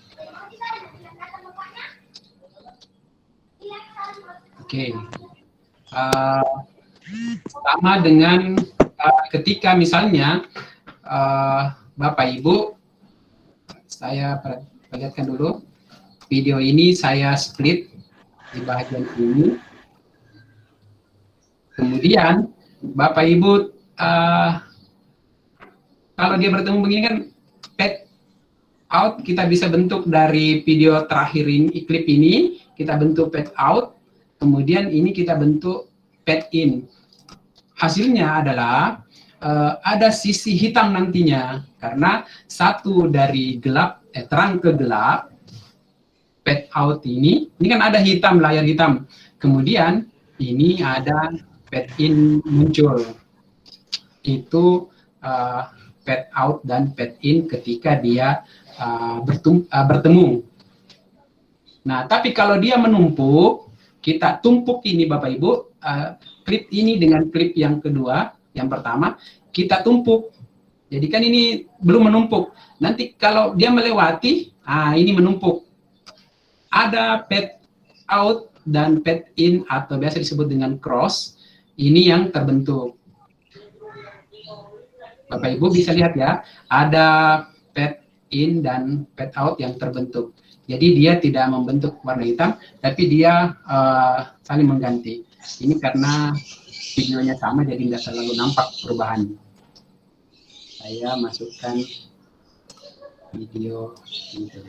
Oke. Sama dengan ketika misalnya Bapak Ibu, saya perlihatkan dulu video ini, saya split di bagian ini. Kemudian Bapak Ibu, kalau dia bertemu begini kan pad out, kita bisa bentuk dari video terakhir ini, klip ini kita bentuk pad out, kemudian ini kita bentuk pad in. Hasilnya adalah ada sisi hitam nantinya, karena satu dari gelap, terang ke gelap, pad out ini kan ada hitam, layar hitam. Kemudian ini ada pad in muncul. Itu pad out dan pad in ketika dia bertemu. Nah, tapi kalau dia menumpuk, kita tumpuk ini Bapak Ibu, klip ini dengan klip yang kedua, yang pertama, kita tumpuk. Jadi kan ini belum menumpuk. Nanti kalau dia melewati, ini menumpuk. Ada pad out dan pad in atau biasa disebut dengan cross, ini yang terbentuk. Bapak Ibu bisa lihat ya, ada pad in dan pad out yang terbentuk. Jadi dia tidak membentuk warna hitam, tapi dia saling mengganti. Ini karena videonya sama, jadi tidak terlalu nampak perubahan. Saya masukkan video gitu.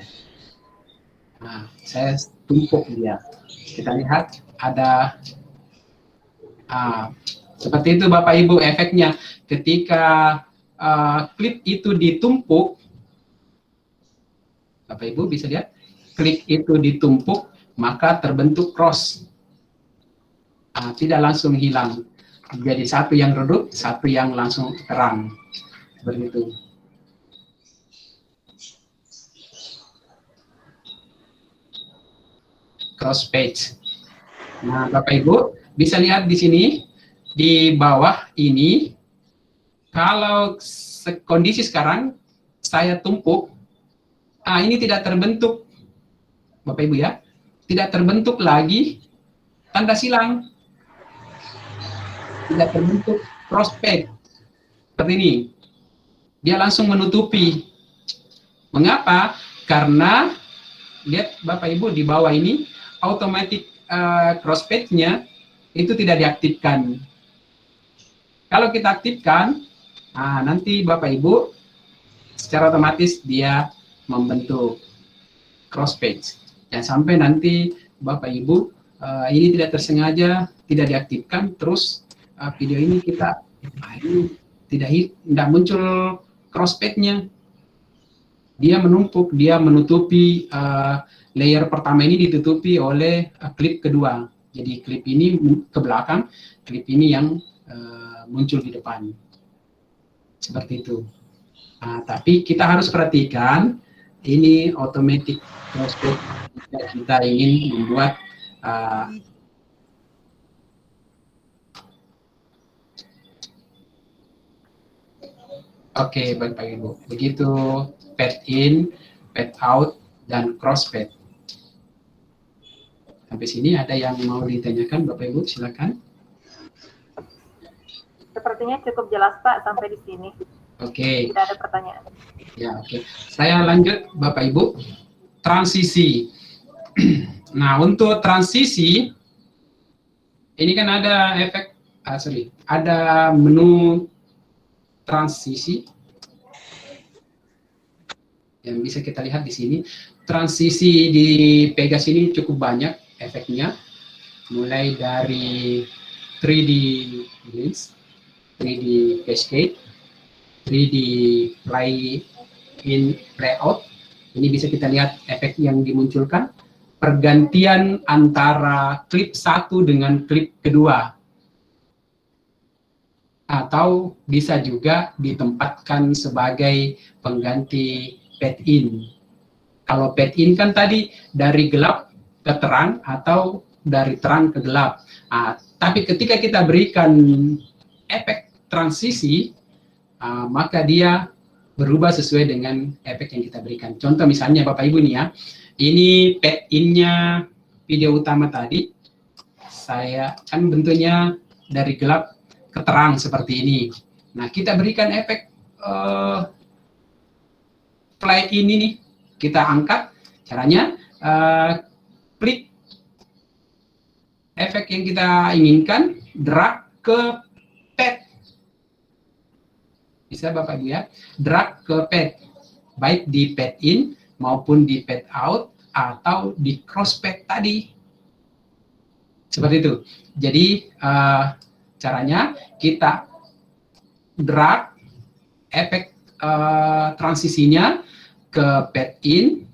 Nah, saya tumpuk dia. Kita lihat ada seperti itu Bapak Ibu efeknya. Ketika klip itu ditumpuk, Bapak Ibu bisa lihat, klip itu ditumpuk, maka terbentuk cross. Tidak langsung hilang. Jadi satu yang redup, satu yang langsung terang. Seperti itu. Cross page. Nah, Bapak Ibu bisa lihat di sini, di bawah ini, kalau kondisi sekarang saya tumpuk, ini tidak terbentuk, Bapak Ibu ya, tidak terbentuk lagi tanda silang, tidak terbentuk cross page seperti ini. Dia langsung menutupi. Mengapa? Karena lihat Bapak Ibu di bawah ini automatic cross page-nya itu tidak diaktifkan. Kalau kita aktifkan, nanti Bapak Ibu secara otomatis dia membentuk cross page. Jangan sampai nanti Bapak Ibu ini tidak tersengaja, tidak diaktifkan, terus video ini kita ini tidak muncul cross page-nya. Dia menumpuk, dia menutupi layer pertama ini ditutupi oleh klip kedua. Jadi klip ini ke belakang, klip ini yang muncul di depan. Seperti itu. Tapi kita harus perhatikan, ini automatic cross page jika kita ingin membuat Oke, Bapak Ibu. Begitu pad in, pad out, dan cross pad. Sampai sini ada yang mau ditanyakan, Bapak Ibu? Silakan. Sepertinya cukup jelas Pak sampai di sini. Oke. Tidak ada pertanyaan. Ya, oke. Saya lanjut, Bapak Ibu. Transisi. Nah, untuk transisi, ini kan ada efek, ada menu transisi yang bisa kita lihat di sini. Transisi di Pegas ini cukup banyak efeknya, mulai dari 3D lens, 3D cascade, 3D play in, play out. Ini bisa kita lihat efek yang dimunculkan. pergantian antara klip satu dengan klip kedua. Atau bisa juga ditempatkan sebagai pengganti pad in. Kalau pad in kan tadi dari gelap ke terang atau dari terang ke gelap. Tapi ketika kita berikan efek transisi, maka dia berubah sesuai dengan efek yang kita berikan. Contoh misalnya Bapak Ibu nih ya, ini pad in-nya video utama tadi, saya kan bentuknya dari gelap ke terang seperti ini. Nah, kita berikan efek play ini nih, kita angkat, caranya klik efek yang kita inginkan, drag ke pad. Bisa Bapak Ibu ya, drag ke pad, baik di pad in maupun di pad out atau di cross pad tadi. Seperti itu. Jadi caranya kita drag efek transisinya ke pad in,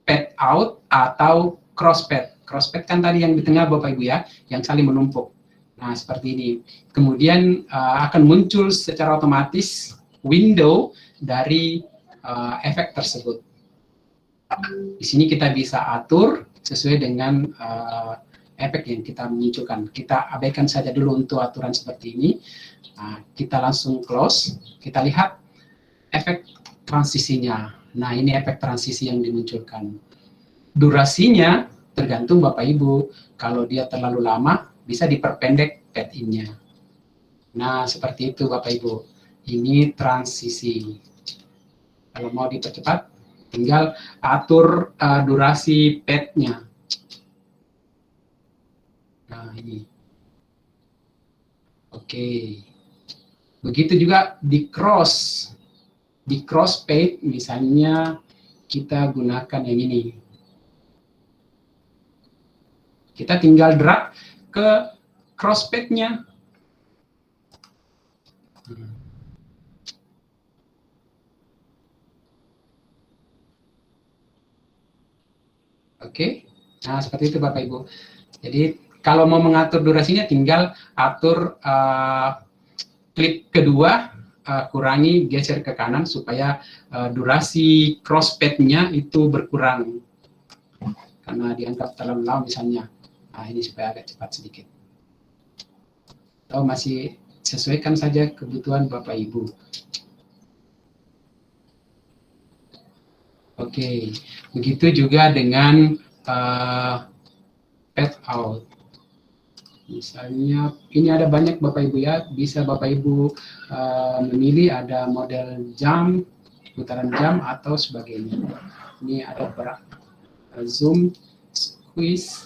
pad out, atau cross pad. Cross pad kan tadi yang di tengah Bapak Ibu ya, yang saling menumpuk. Nah, seperti ini. Kemudian akan muncul secara otomatis window dari efek tersebut. Di sini kita bisa atur sesuai dengan efek yang kita munculkan. Kita abaikan saja dulu untuk aturan seperti ini. Nah, kita langsung close. Kita lihat efek transisinya. Nah, ini efek transisi yang dimunculkan. Durasinya tergantung Bapak Ibu. Kalau dia terlalu lama, bisa diperpendek pad in-nya. Nah, seperti itu Bapak Ibu. Ini transisi. Kalau mau dipercepat, tinggal atur durasi pad-nya. Nah, ini. Oke. Begitu juga di cross. Di cross pad, misalnya kita gunakan yang ini. Kita tinggal drag ke cross pad-nya. Oke. Nah, seperti itu Bapak Ibu. Jadi kalau mau mengatur durasinya, tinggal atur klip kedua, kurangi, geser ke kanan supaya durasi cross pad-nya itu berkurang. Karena dianggap terlalu lama misalnya. Nah, ini supaya agak cepat sedikit. Atau masih sesuaikan saja kebutuhan Bapak Ibu. Oke, begitu juga dengan pad out. Misalnya, ini ada banyak Bapak Ibu ya, bisa Bapak Ibu memilih ada model jam, putaran jam, atau sebagainya. Ini ada zoom, squeeze,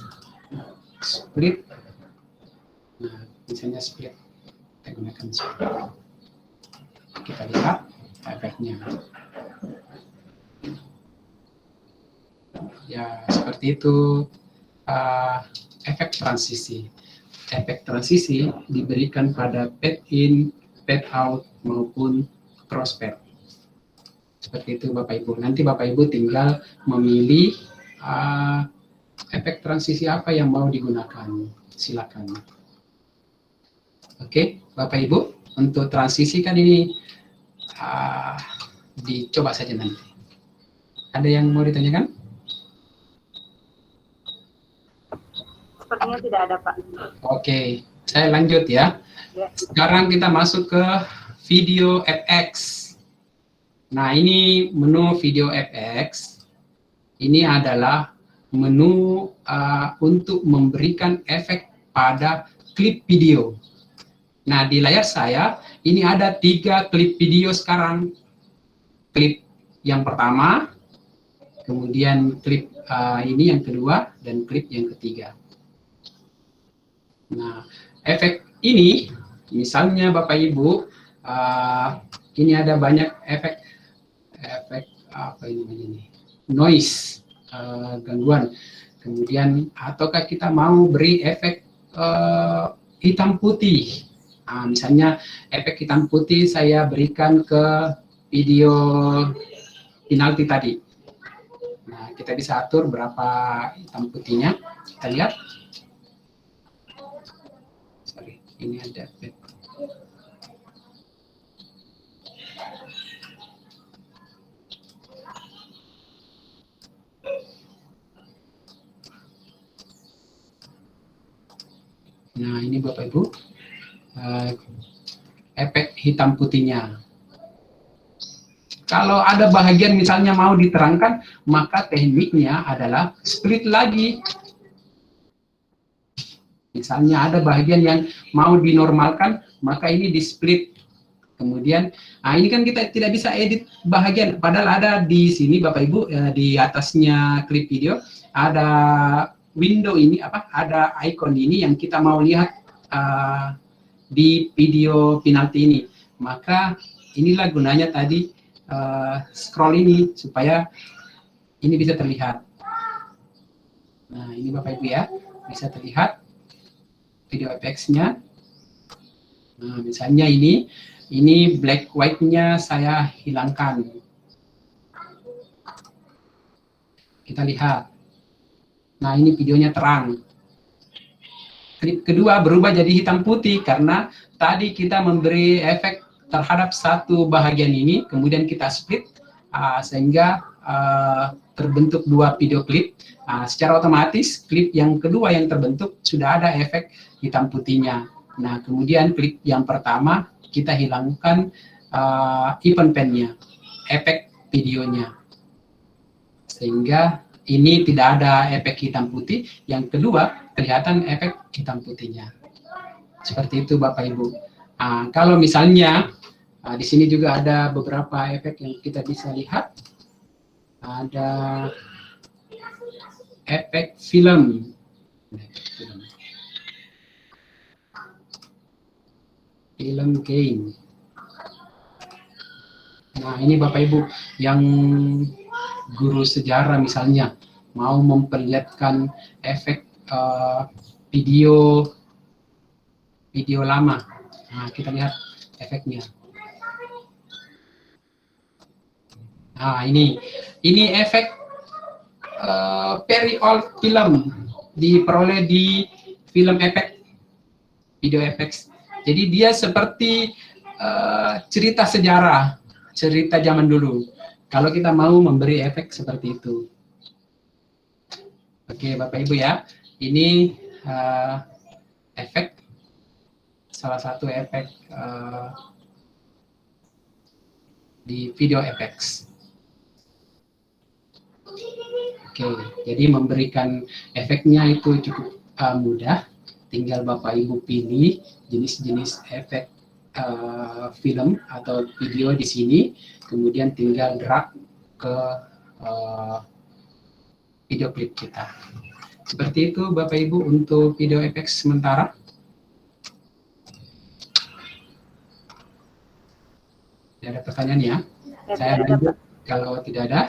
split. Nah, misalnya split, kita gunakan split. Kita lihat efeknya. Ya, seperti itu efek transisi. Efek transisi diberikan pada pad in, pad out, maupun cross pad. Seperti itu Bapak Ibu. Nanti Bapak Ibu tinggal memilih efek transisi apa yang mau digunakan. Silakan. Oke, Bapak Ibu, untuk transisi kan ini dicoba saja nanti. Ada yang mau ditanyakan? Sepertinya tidak ada, Pak. Oke, saya lanjut ya. Sekarang kita masuk ke video FX. Nah, ini menu video FX. Ini adalah menu untuk memberikan efek pada klip video. Nah, di layar saya, ini ada 3 klip video sekarang. Klip yang pertama, kemudian klip ini yang kedua, dan klip yang ketiga. Nah, efek ini, misalnya Bapak Ibu, ini ada banyak efek apa ini, noise, gangguan. Kemudian, ataukah kita mau beri efek hitam putih. Nah, misalnya efek hitam putih saya berikan ke video penalti tadi. Nah, kita bisa atur berapa hitam putihnya. Kita lihat. Sorry, ini ada back. Nah, ini Bapak Ibu, efek hitam putihnya. Kalau ada bahagian misalnya mau diterangkan, maka tekniknya adalah split lagi. Misalnya ada bahagian yang mau dinormalkan, maka ini di split. Kemudian, ini kan kita tidak bisa edit bahagian, padahal ada di sini Bapak Ibu, di atasnya klip video, ada window ini, ada icon ini yang kita mau lihat di video penalti ini. Maka inilah gunanya tadi scroll ini, supaya ini bisa terlihat. Nah, ini Bapak Ibu ya, bisa terlihat video effects-nya. Nah, misalnya ini black white-nya saya hilangkan. Kita lihat. Nah, ini videonya terang. Klip kedua berubah jadi hitam putih karena tadi kita memberi efek terhadap satu bahagian ini, kemudian kita split sehingga terbentuk dua video klip. Secara otomatis klip yang kedua yang terbentuk sudah ada efek hitam putihnya. Nah, kemudian klip yang pertama kita hilangkan event pen-nya, efek videonya, sehingga ini tidak ada efek hitam putih. Yang kedua, kelihatan efek hitam putihnya. Seperti itu Bapak Ibu. Kalau misalnya, di sini juga ada beberapa efek yang kita bisa lihat. Ada efek film. Film game. Nah, ini Bapak Ibu yang guru sejarah misalnya mau memperlihatkan efek video lama. Nah, kita lihat efeknya. Nah, ini efek very old film diperoleh di film efek, video effects. Jadi dia seperti cerita sejarah, cerita zaman dulu. Kalau kita mau memberi efek seperti itu. Oke, Bapak Ibu ya, ini efek, salah satu efek di video effects. Oke, jadi memberikan efeknya itu cukup mudah. Tinggal Bapak Ibu pilih jenis-jenis efek film atau video di sini, kemudian tinggal drag ke video klip kita. Seperti itu Bapak Ibu untuk video efek sementara. Tidak ada pertanyaan ya? Saya lanjut. Kalau tidak ada,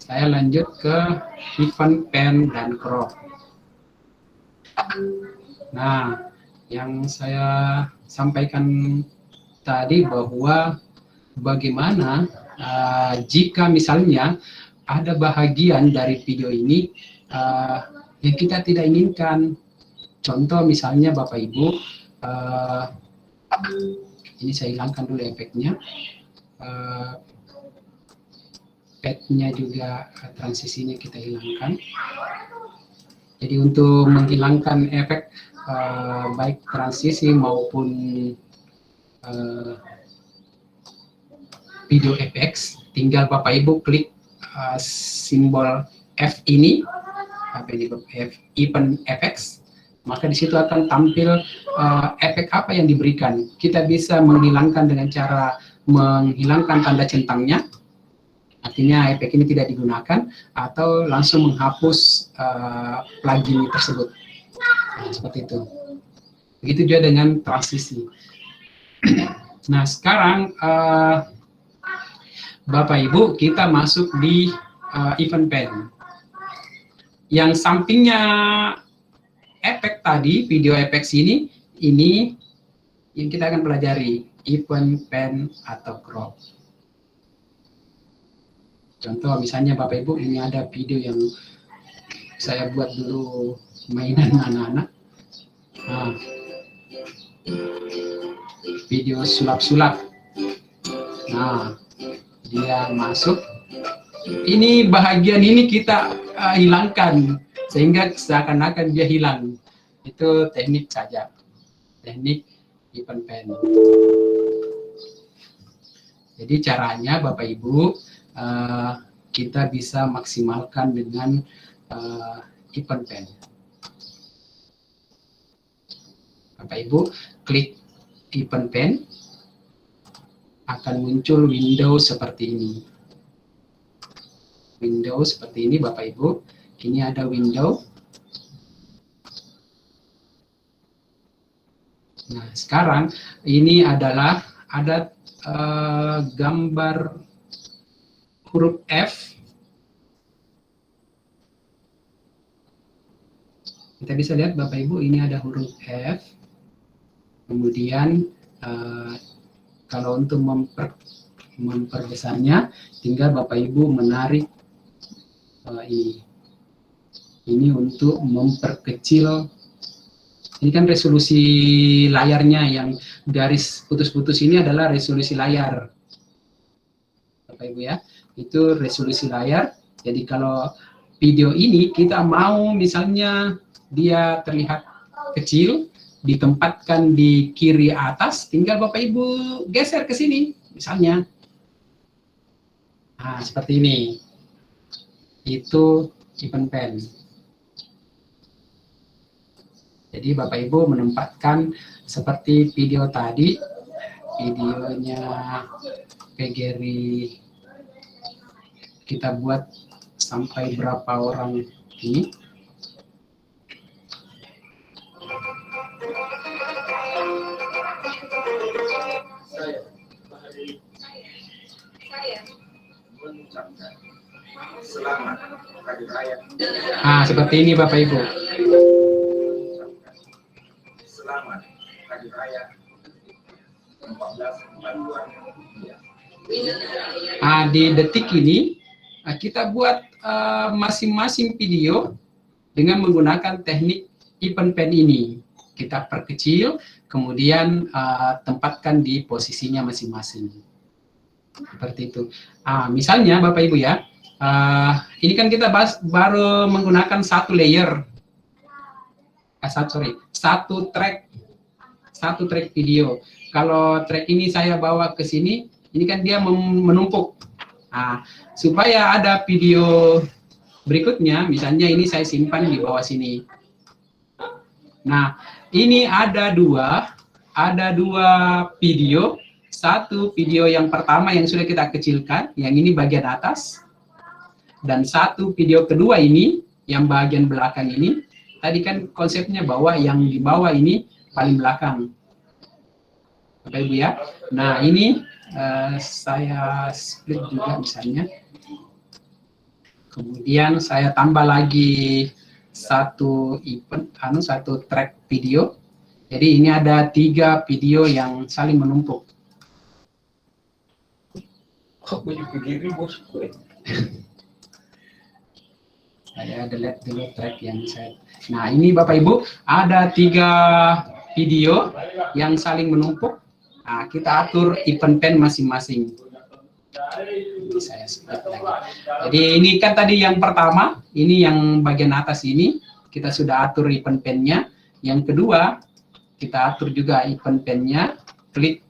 saya lanjut ke event pen dan crop. Nah, yang saya sampaikan tadi bahwa bagaimana jika misalnya ada bahagian dari video ini yang kita tidak inginkan. Contoh misalnya Bapak Ibu, ini saya hilangkan dulu efeknya. Pad-nya juga transisinya kita hilangkan. Jadi untuk menghilangkan efek baik transisi maupun video effects, tinggal Bapak Ibu klik simbol F ini, event effects, maka di situ akan tampil efek apa yang diberikan. Kita bisa menghilangkan dengan cara menghilangkan tanda centangnya, artinya efek ini tidak digunakan, atau langsung menghapus plugin tersebut. Nah, seperti itu. Begitu juga dengan transisi. Nah, sekarang Bapak Ibu, kita masuk di event pen. Yang sampingnya efek tadi, video effects ini yang kita akan pelajari, event pen atau crop. Contoh misalnya Bapak Ibu, ini ada video yang saya buat dulu mainan anak-anak. Nah, video sulap-sulap. Nah, dia masuk. Ini bahagian ini kita hilangkan sehingga seakan-akan dia hilang. Itu teknik saja, teknik event pen. Jadi caranya Bapak Ibu, kita bisa maksimalkan dengan event pen. Bapak Ibu klik event pen, akan muncul window seperti ini. Window seperti ini Bapak Ibu. Ini ada window. Nah, sekarang ini adalah ada gambar huruf F. Kita bisa lihat Bapak Ibu, ini ada huruf F. Kemudian kalau untuk memperbesarnya, tinggal Bapak Ibu menarik ini untuk memperkecil. Ini kan resolusi layarnya, yang garis putus-putus ini adalah resolusi layar. Bapak Ibu ya, itu resolusi layar. Jadi kalau video ini kita mau misalnya dia terlihat kecil, ditempatkan di kiri atas, tinggal Bapak Ibu geser ke sini misalnya. Nah, seperti ini. Itu event pen. Jadi Bapak Ibu menempatkan seperti video tadi, videonya PGRI kita buat sampai berapa orang ini. Selamat Hari Raya. Nah, seperti ini Bapak Ibu. Selamat Hari Raya 1442. Nah, di detik ini kita buat masing-masing video dengan menggunakan teknik event pen ini. Kita perkecil, kemudian tempatkan di posisinya masing-masing. Seperti itu. Misalnya Bapak Ibu ya, ini kan kita baru menggunakan satu layer, satu track video. Kalau track ini saya bawa ke sini, ini kan dia menumpuk. Supaya ada video berikutnya, misalnya ini saya simpan di bawah sini. Nah, ini ada dua video. Satu video yang pertama yang sudah kita kecilkan, yang ini bagian atas. Dan satu video kedua ini, yang bagian belakang ini. Tadi kan konsepnya bahwa yang di bawah ini paling belakang. Bapak Ibu ya. Nah, ini saya split juga misalnya. Kemudian saya tambah lagi satu track video. Jadi ini ada 3 video yang saling menumpuk. Saya delete dulu track yang saya. Nah, ini Bapak Ibu ada 3 video yang saling menumpuk. Nah, kita atur event pen masing-masing. Saya split lagi. Jadi ini kan tadi yang pertama, ini yang bagian atas ini kita sudah atur event pennya. Yang kedua kita atur juga event pennya. Klik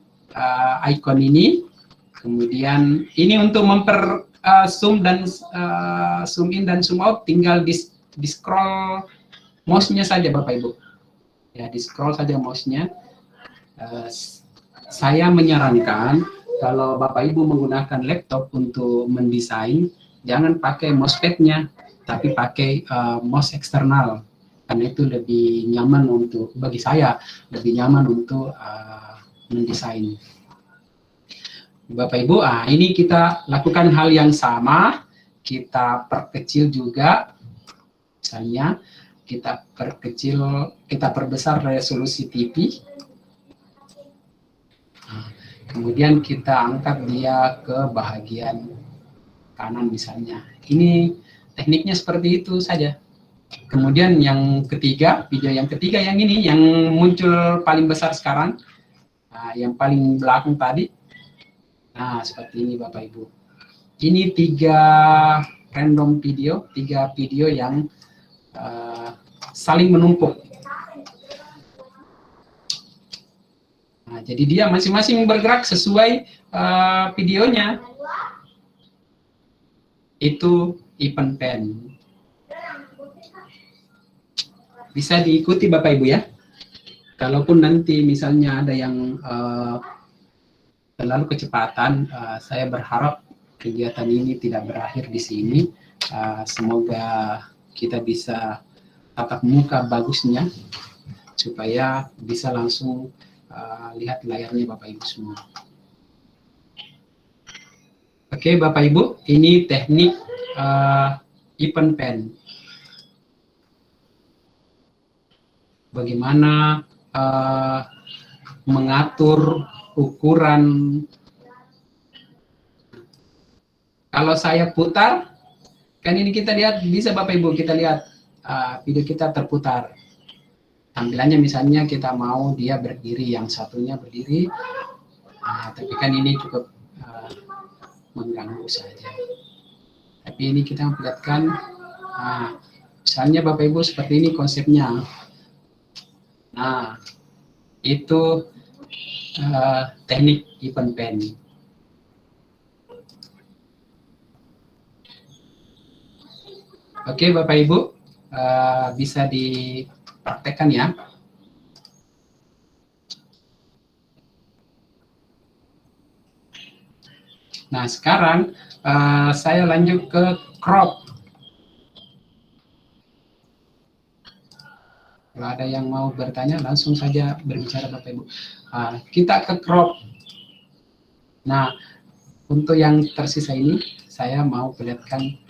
icon ini. Kemudian ini untuk zoom dan zoom in dan zoom out, tinggal di scroll mouse-nya saja Bapak Ibu. Ya, di scroll saja mouse-nya. Saya menyarankan kalau Bapak Ibu menggunakan laptop untuk mendesain, jangan pakai mousepad-nya, tapi pakai mouse eksternal. Karena itu lebih nyaman bagi saya, lebih nyaman untuk mendesain. Bapak Ibu, ini kita lakukan hal yang sama, kita perkecil juga, misalnya kita perbesar resolusi TV, kemudian kita angkat dia ke bahagian kanan misalnya. Ini tekniknya seperti itu saja. Kemudian yang ketiga, video yang ketiga yang ini, yang muncul paling besar sekarang, yang paling belakang tadi. Nah, seperti ini Bapak Ibu. Ini 3 random video, 3 video yang saling menumpuk. Nah, jadi dia masing-masing bergerak sesuai videonya. Itu event pen. Bisa diikuti Bapak Ibu ya. Kalaupun nanti misalnya ada yang terlalu kecepatan, saya berharap kegiatan ini tidak berakhir di sini. Semoga kita bisa tatap muka bagusnya, supaya bisa langsung lihat layarnya Bapak Ibu semua. Oke Bapak Ibu, ini teknik event pen. Bagaimana mengatur ukuran. Kalau saya putar, kan ini kita lihat, bisa Bapak Ibu kita lihat video kita terputar. Tampilannya misalnya kita mau dia berdiri, yang satunya berdiri, tapi kan ini cukup mengganggu saja. Tapi ini kita perlihatkan, misalnya Bapak Ibu seperti ini konsepnya. Nah, itu teknik event pen. Oke Bapak Ibu, bisa dipraktekkan ya. Nah sekarang saya lanjut ke crop. Kalau ada yang mau bertanya, langsung saja berbicara Bapak Ibu. Kita ke crop. Nah, untuk yang tersisa ini, saya mau perlihatkan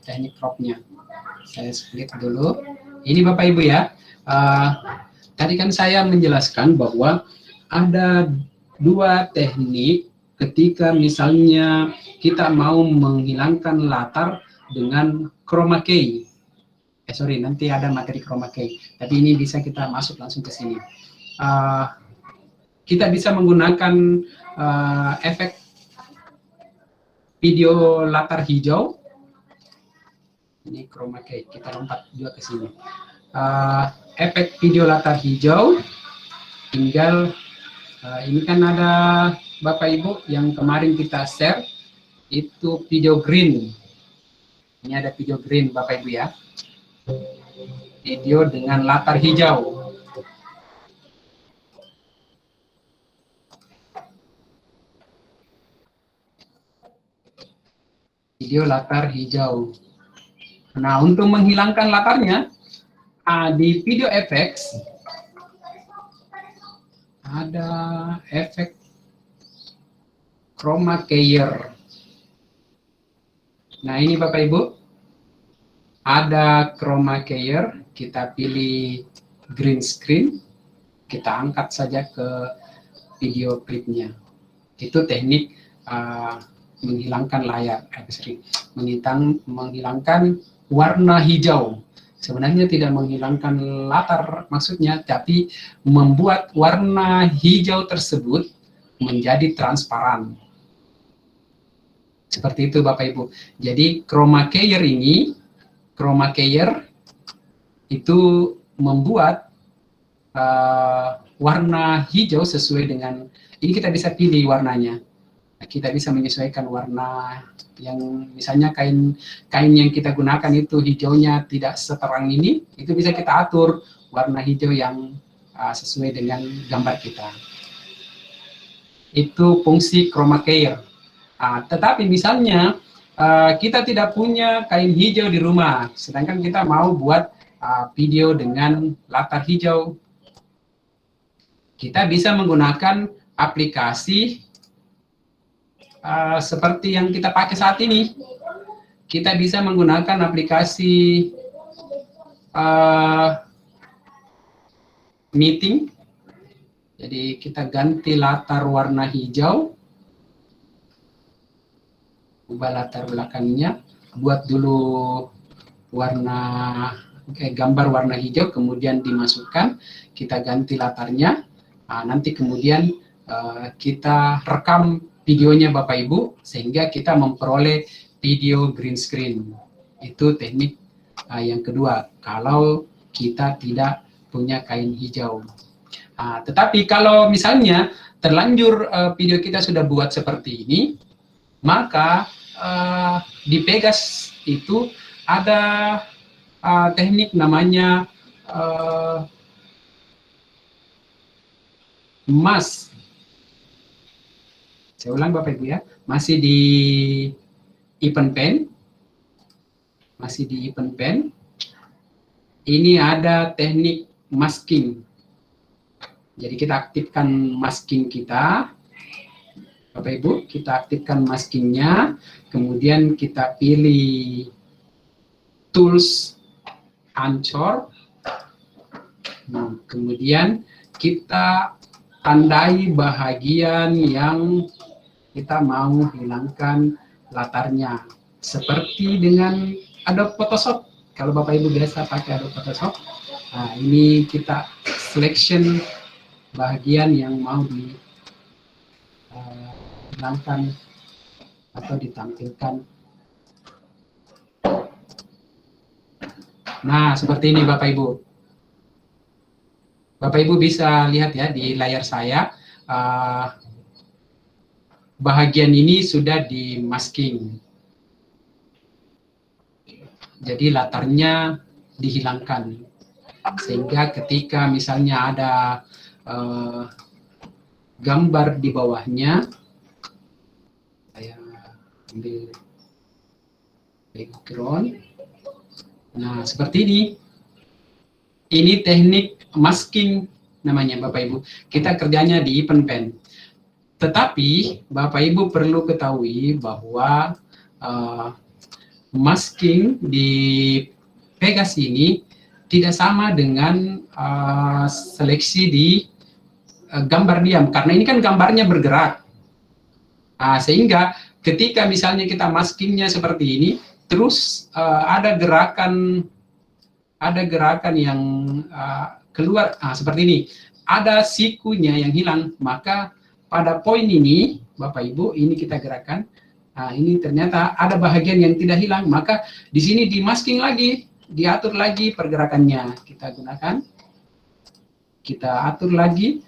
teknik cropnya. Saya split dulu. Ini Bapak Ibu ya. Tadi kan saya menjelaskan bahwa ada 2 teknik ketika misalnya kita mau menghilangkan latar dengan chroma key. Nanti ada materi chroma key, tapi ini bisa kita masuk langsung ke sini. Kita bisa menggunakan efek video latar hijau. Ini chroma key, kita lompat juga ke sini. Efek video latar hijau, tinggal ini kan ada Bapak Ibu yang kemarin kita share, itu video green. Ini ada video green Bapak Ibu ya. Video dengan latar hijau. Video latar hijau. Nah, untuk menghilangkan latarnya, di video effects ada efek chroma keyer. Nah, ini Bapak Ibu, ada chroma keyer, kita pilih green screen, kita angkat saja ke video klipnya. Itu teknik menghilangkan layar, menghilangkan warna hijau. Sebenarnya tidak menghilangkan latar maksudnya, tapi membuat warna hijau tersebut menjadi transparan. Seperti itu Bapak Ibu. Jadi chroma keyer ini, chroma keyer itu membuat warna hijau sesuai dengan, ini kita bisa pilih warnanya. Kita bisa menyesuaikan warna yang misalnya kain yang kita gunakan itu hijaunya tidak seterang ini, itu bisa kita atur warna hijau yang sesuai dengan gambar kita. Itu fungsi chroma keyer. Tetapi misalnya kita tidak punya kain hijau di rumah, sedangkan kita mau buat video dengan latar hijau, kita bisa menggunakan aplikasi seperti yang kita pakai saat ini. Kita bisa menggunakan aplikasi meeting. Jadi kita ganti latar warna hijau, ubah latar belakangnya, buat dulu gambar warna hijau, kemudian dimasukkan, kita ganti latarnya. Nanti kemudian kita rekam videonya Bapak Ibu sehingga kita memperoleh video green screen. Itu teknik yang kedua kalau kita tidak punya kain hijau. Tetapi kalau misalnya terlanjur video kita sudah buat seperti ini, maka di Pegas itu ada teknik namanya mask. Saya ulang Bapak Ibu ya, masih di event pen, ini ada teknik masking. Jadi kita aktifkan masking kita, Bapak Ibu, kita aktifkan maskingnya, kemudian kita pilih tools Anchor, kemudian kita tandai bahagian yang kita mau hilangkan latarnya, seperti dengan Adobe Photoshop. Kalau Bapak Ibu biasa pakai Adobe Photoshop, ini kita selection bahagian yang mau dihilangkan atau ditampilkan. Nah, seperti ini Bapak Ibu. Bapak Ibu bisa lihat ya di layar saya, bahagian ini sudah di masking. Jadi latarnya dihilangkan. Sehingga ketika misalnya ada gambar di bawahnya, saya ambil background. Nah, seperti ini. Ini teknik masking namanya Bapak Ibu. Kita kerjanya di event pen. Tetapi Bapak Ibu perlu ketahui bahwa masking di Pegas ini tidak sama dengan seleksi di gambar diam, karena ini kan gambarnya bergerak. Sehingga ketika misalnya kita maskingnya seperti ini, terus ada gerakan yang keluar, seperti ini, ada sikunya yang hilang, maka pada poin ini Bapak Ibu ini kita gerakan, ini ternyata ada bahagian yang tidak hilang, maka di sini di masking lagi, diatur lagi pergerakannya, kita gunakan, kita atur lagi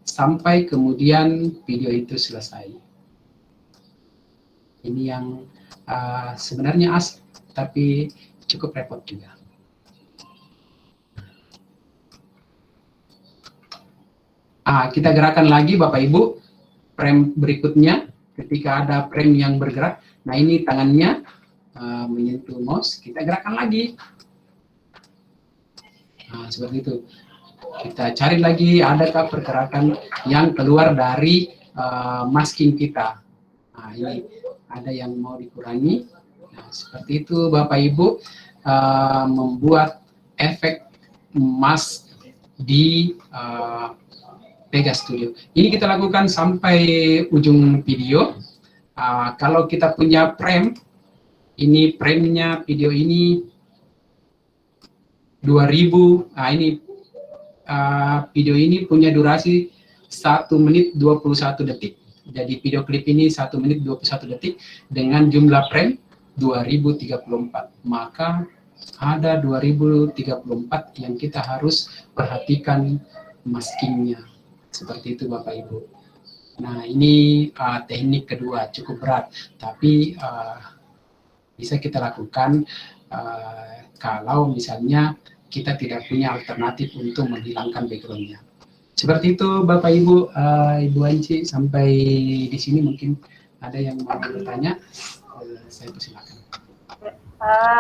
sampai kemudian video itu selesai. Ini yang sebenarnya asik, tapi cukup repot juga. Kita gerakan lagi Bapak Ibu, frame berikutnya, ketika ada frame yang bergerak, nah ini tangannya menyentuh mouse, kita gerakan lagi. Seperti itu. Kita cari lagi adakah pergerakan yang keluar dari masking kita. Ini ada yang mau dikurangi. Nah, seperti itu Bapak Ibu membuat efek mask di Pegas Studio. Ini kita lakukan sampai ujung video. Kalau kita punya frame, ini frame-nya video ini 2000. Ini video ini punya durasi 1 menit 21 detik. Jadi video klip ini 1 menit 21 detik dengan jumlah frame 2034. Maka ada 2034 yang kita harus perhatikan maskingnya. Seperti itu Bapak Ibu. Nah, ini teknik kedua, cukup berat, tapi bisa kita lakukan kalau misalnya kita tidak punya alternatif untuk menghilangkan background-nya. Seperti itu Bapak Ibu, Ibu Anci, sampai di sini mungkin ada yang mau bertanya, saya persilakan.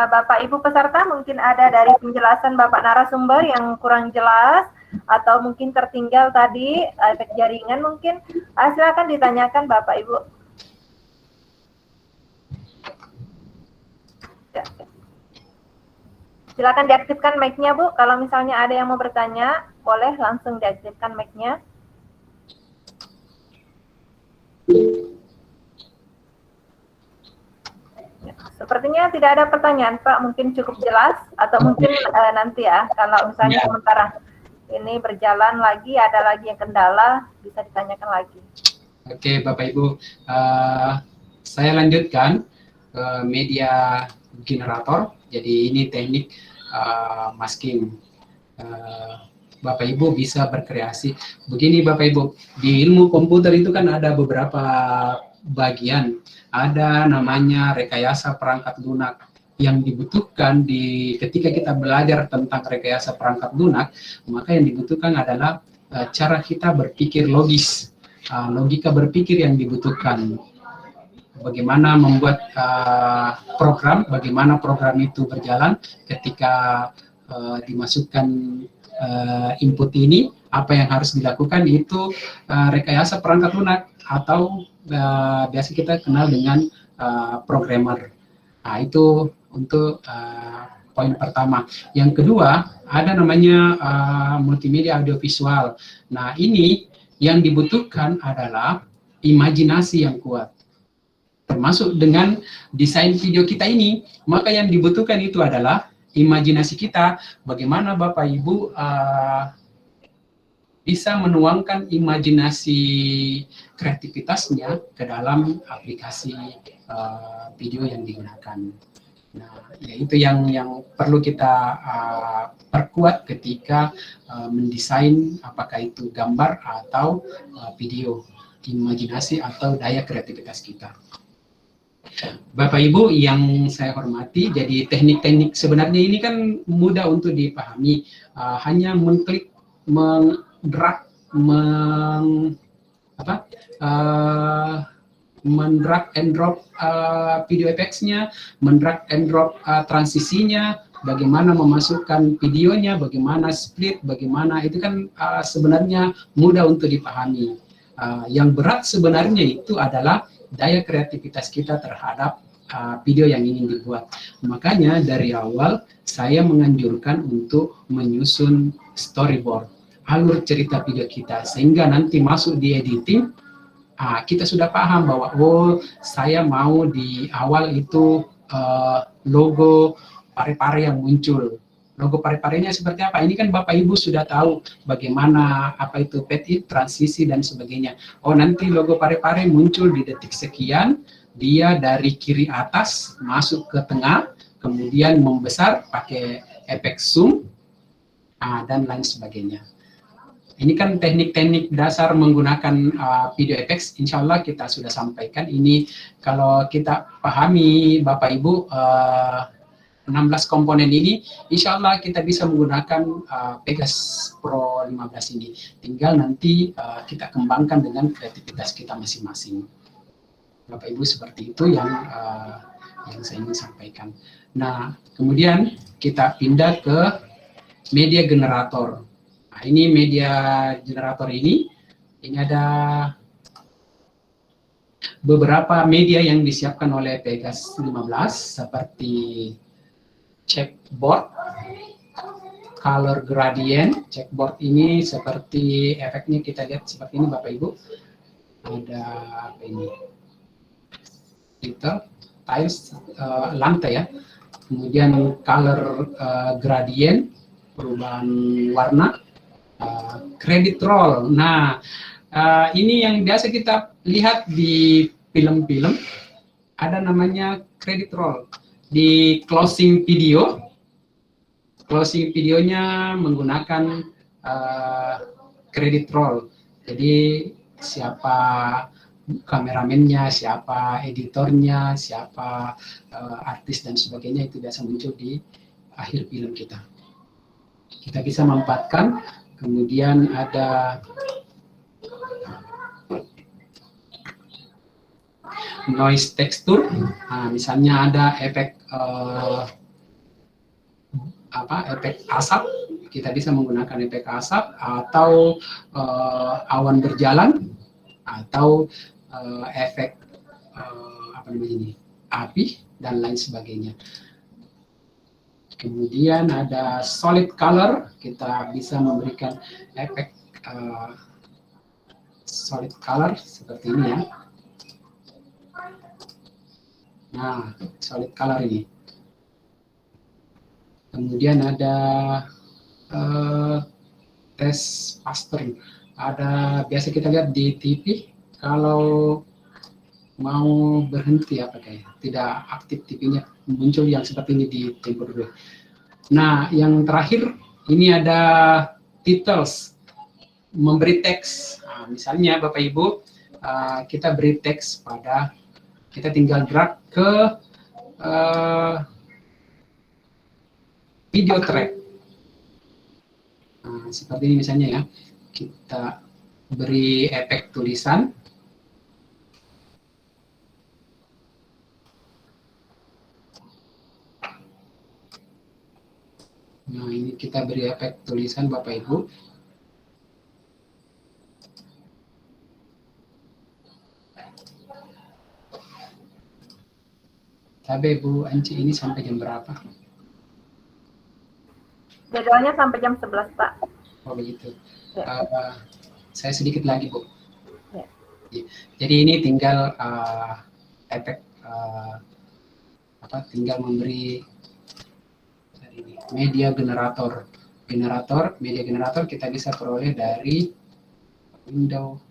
Bapak Ibu peserta, mungkin ada dari penjelasan Bapak narasumber yang kurang jelas atau mungkin tertinggal tadi efek jaringan, mungkin silakan ditanyakan Bapak Ibu. Silakan diaktifkan mic-nya Bu, kalau misalnya ada yang mau bertanya boleh langsung diaktifkan mic-nya. Sepertinya tidak ada pertanyaan Pak, mungkin cukup jelas atau mungkin nanti ya kalau misalnya sementara ini berjalan lagi ada lagi yang kendala bisa ditanyakan lagi. Oke, Bapak Ibu, saya lanjutkan ke media generator. Jadi ini teknik masking. Bapak Ibu bisa berkreasi. Begini Bapak Ibu, di ilmu komputer itu kan ada beberapa bagian. Ada namanya rekayasa perangkat lunak. Yang dibutuhkan ketika kita belajar tentang rekayasa perangkat lunak, maka yang dibutuhkan adalah cara kita berpikir logis. Logika berpikir yang dibutuhkan. Bagaimana membuat program, bagaimana program itu berjalan ketika dimasukkan input ini, apa yang harus dilakukan itu rekayasa perangkat lunak atau biasa kita kenal dengan programmer. Nah, itu untuk poin pertama. Yang kedua, ada namanya multimedia audiovisual. Nah, ini yang dibutuhkan adalah imajinasi yang kuat. Termasuk dengan desain video kita ini, maka yang dibutuhkan itu adalah imajinasi kita, bagaimana Bapak Ibu bisa menuangkan imajinasi kreativitasnya ke dalam aplikasi video yang digunakan. Nah, ya itu yang perlu kita perkuat ketika mendesain apakah itu gambar atau video, imajinasi atau daya kreativitas kita. Bapak Ibu yang saya hormati, jadi teknik-teknik sebenarnya ini kan mudah untuk dipahami, hanya mengklik, mendrag, mendrag and drop video effects-nya, mendrag and drop transisinya, bagaimana memasukkan videonya, bagaimana split, bagaimana itu kan sebenarnya mudah untuk dipahami. Yang berat sebenarnya itu adalah daya kreativitas kita terhadap video yang ingin dibuat. Makanya dari awal saya menganjurkan untuk menyusun storyboard, alur cerita video kita, sehingga nanti masuk di editing, kita sudah paham bahwa oh saya mau di awal itu logo pare-pare yang muncul. Logo pare-parenya seperti apa? Ini kan Bapak Ibu sudah tahu bagaimana apa itu pet-it, transisi dan sebagainya. Oh nanti logo pare-pare muncul di detik sekian, dia dari kiri atas masuk ke tengah, kemudian membesar pakai efek zoom dan lain sebagainya. Ini kan teknik-teknik dasar menggunakan video effects, insya Allah kita sudah sampaikan. Ini kalau kita pahami Bapak Ibu 16 komponen ini, insya Allah kita bisa menggunakan Pegas Pro 15 ini. Tinggal nanti kita kembangkan dengan kreativitas kita masing-masing. Bapak Ibu seperti itu yang saya ingin sampaikan. Nah, kemudian kita pindah ke media generator. Nah, ini media generator ini ada beberapa media yang disiapkan oleh Pegas 15 seperti checkboard, color gradient. Checkboard ini seperti efeknya kita lihat seperti ini Bapak Ibu. Ada apa ini? Itu tiles lantai ya. Kemudian color gradient, perubahan warna, credit roll. Nah, ini yang biasa kita lihat di film-film, ada namanya credit roll. Di closing videonya menggunakan credit roll. Jadi siapa kameramennya, siapa editornya, siapa artis dan sebagainya itu biasa muncul di akhir film kita. Kita bisa manfaatkan. Kemudian ada noise texture, nah, misalnya ada efek efek asap, kita bisa menggunakan efek asap atau awan berjalan atau efek api dan lain sebagainya. Kemudian ada solid color, kita bisa memberikan efek solid color seperti ini ya. Nah, solid color ini. Kemudian ada tes pattern. Ada biasa kita lihat di TV kalau mau berhenti apa kayak tidak aktif TV-nya, muncul yang seperti ini di Tempo dulu. Nah, yang terakhir ini ada titles, memberi teks. Nah, misalnya Bapak Ibu, kita beri teks pada, kita tinggal drag ke video track. Nah, seperti ini misalnya ya, kita beri efek tulisan. Nah, ini kita beri efek tulisan Bapak Ibu. Tapi Bu Anci ini sampai jam berapa? Jadwalnya sampai jam 11, Pak. Oh begitu. Ya. Saya sedikit lagi, Bu. Ya. Jadi ini tinggal efek tinggal memberi media generator. Media generator kita bisa peroleh dari Windows.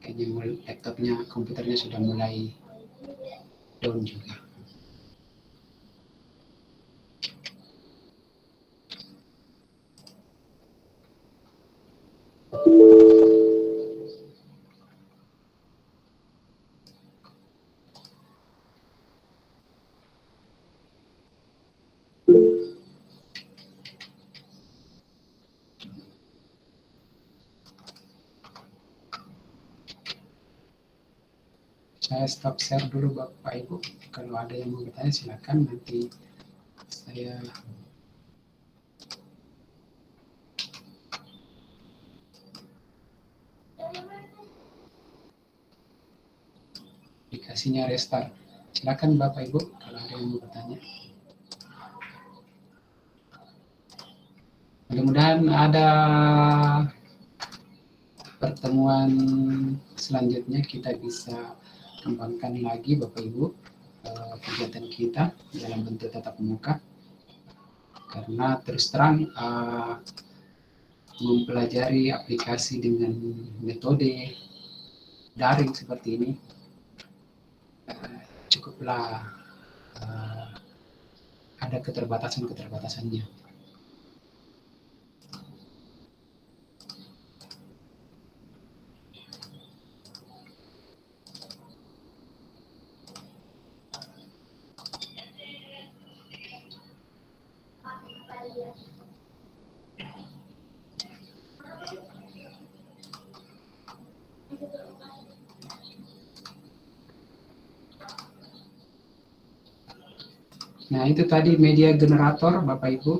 Kayaknya laptopnya, komputernya sudah mulai down juga. Saya stop share dulu Bapak Ibu. Kalau ada yang mau bertanya silakan, nanti saya aplikasinya restart. Silakan Bapak Ibu kalau ada yang mau bertanya. Mudah-mudahan ada pertemuan selanjutnya kita bisa kembangkan lagi Bapak Ibu kegiatan kita dalam bentuk tatap muka, karena terus terang mempelajari aplikasi dengan metode daring seperti ini cukuplah ada keterbatasannya. Nah, itu tadi media generator, Bapak Ibu.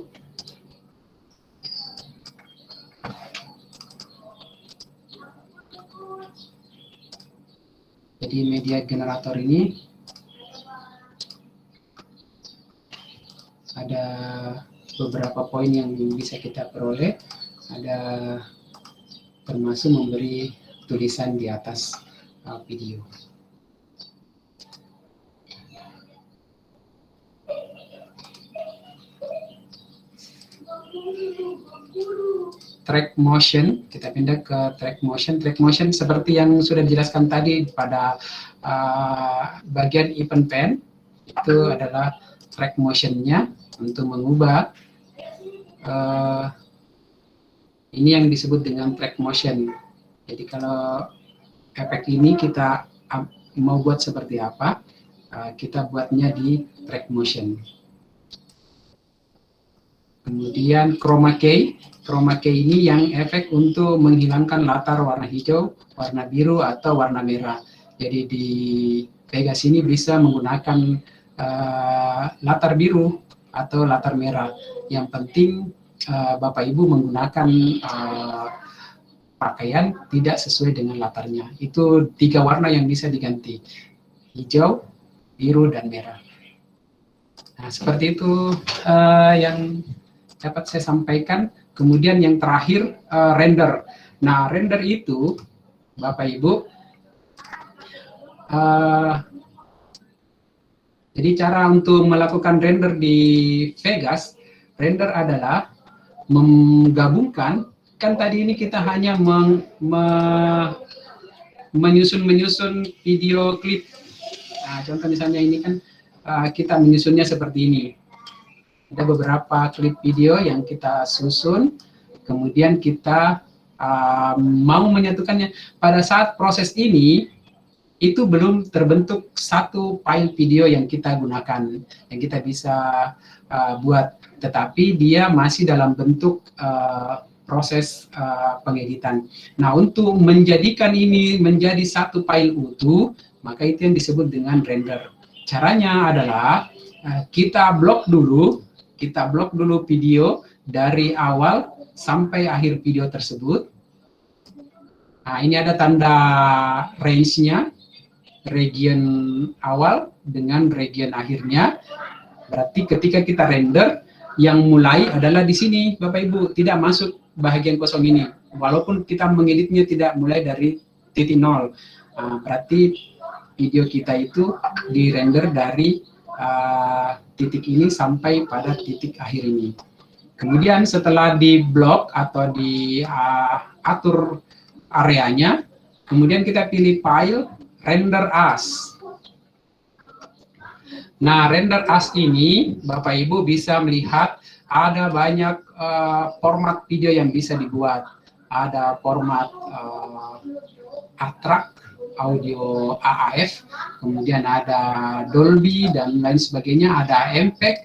Jadi media generator ini ada beberapa poin yang bisa kita peroleh. Ada termasuk memberi tulisan di atas video. Track motion, kita pindah ke track motion. Track motion seperti yang sudah dijelaskan tadi pada bagian event pen, itu adalah track motionnya untuk mengubah ini yang disebut dengan track motion. Jadi kalau efek ini kita mau buat seperti apa, kita buatnya di track motion. Kemudian chroma key. Chroma key ini yang efek untuk menghilangkan latar warna hijau, warna biru, atau warna merah. Jadi di Pegas ini bisa menggunakan latar biru atau latar merah. Yang penting Bapak Ibu menggunakan pakaian tidak sesuai dengan latarnya. Itu 3 warna yang bisa diganti. Hijau, biru, dan merah. Nah, seperti itu yang dapat saya sampaikan. Kemudian yang terakhir render. Nah, render itu Bapak Ibu Jadi cara untuk melakukan render di Vegas, render adalah menggabungkan, kan tadi ini kita hanya menyusun video klip. Nah, contoh misalnya ini kan kita menyusunnya seperti ini. Ada beberapa klip video yang kita susun, kemudian kita mau menyatukannya. Pada saat proses ini, itu belum terbentuk satu file video yang kita gunakan, yang kita bisa buat, tetapi dia masih dalam bentuk proses pengeditan. Nah, untuk menjadikan ini menjadi satu file utuh, maka itu yang disebut dengan render. Caranya adalah kita blok dulu video dari awal sampai akhir video tersebut. Nah, ini ada tanda range-nya, region awal dengan region akhirnya. Berarti ketika kita render, yang mulai adalah di sini, Bapak Ibu, tidak masuk bagian kosong ini. Walaupun kita mengeditnya tidak mulai dari titik nol. Berarti video kita itu di-render dari titik ini sampai pada titik akhir ini. Kemudian setelah di blok atau diatur areanya, kemudian kita pilih file render as. Nah, render as ini Bapak Ibu bisa melihat ada banyak format video yang bisa dibuat. Ada format ATRAC, audio AAF, kemudian ada Dolby dan lain sebagainya, ada MPEG,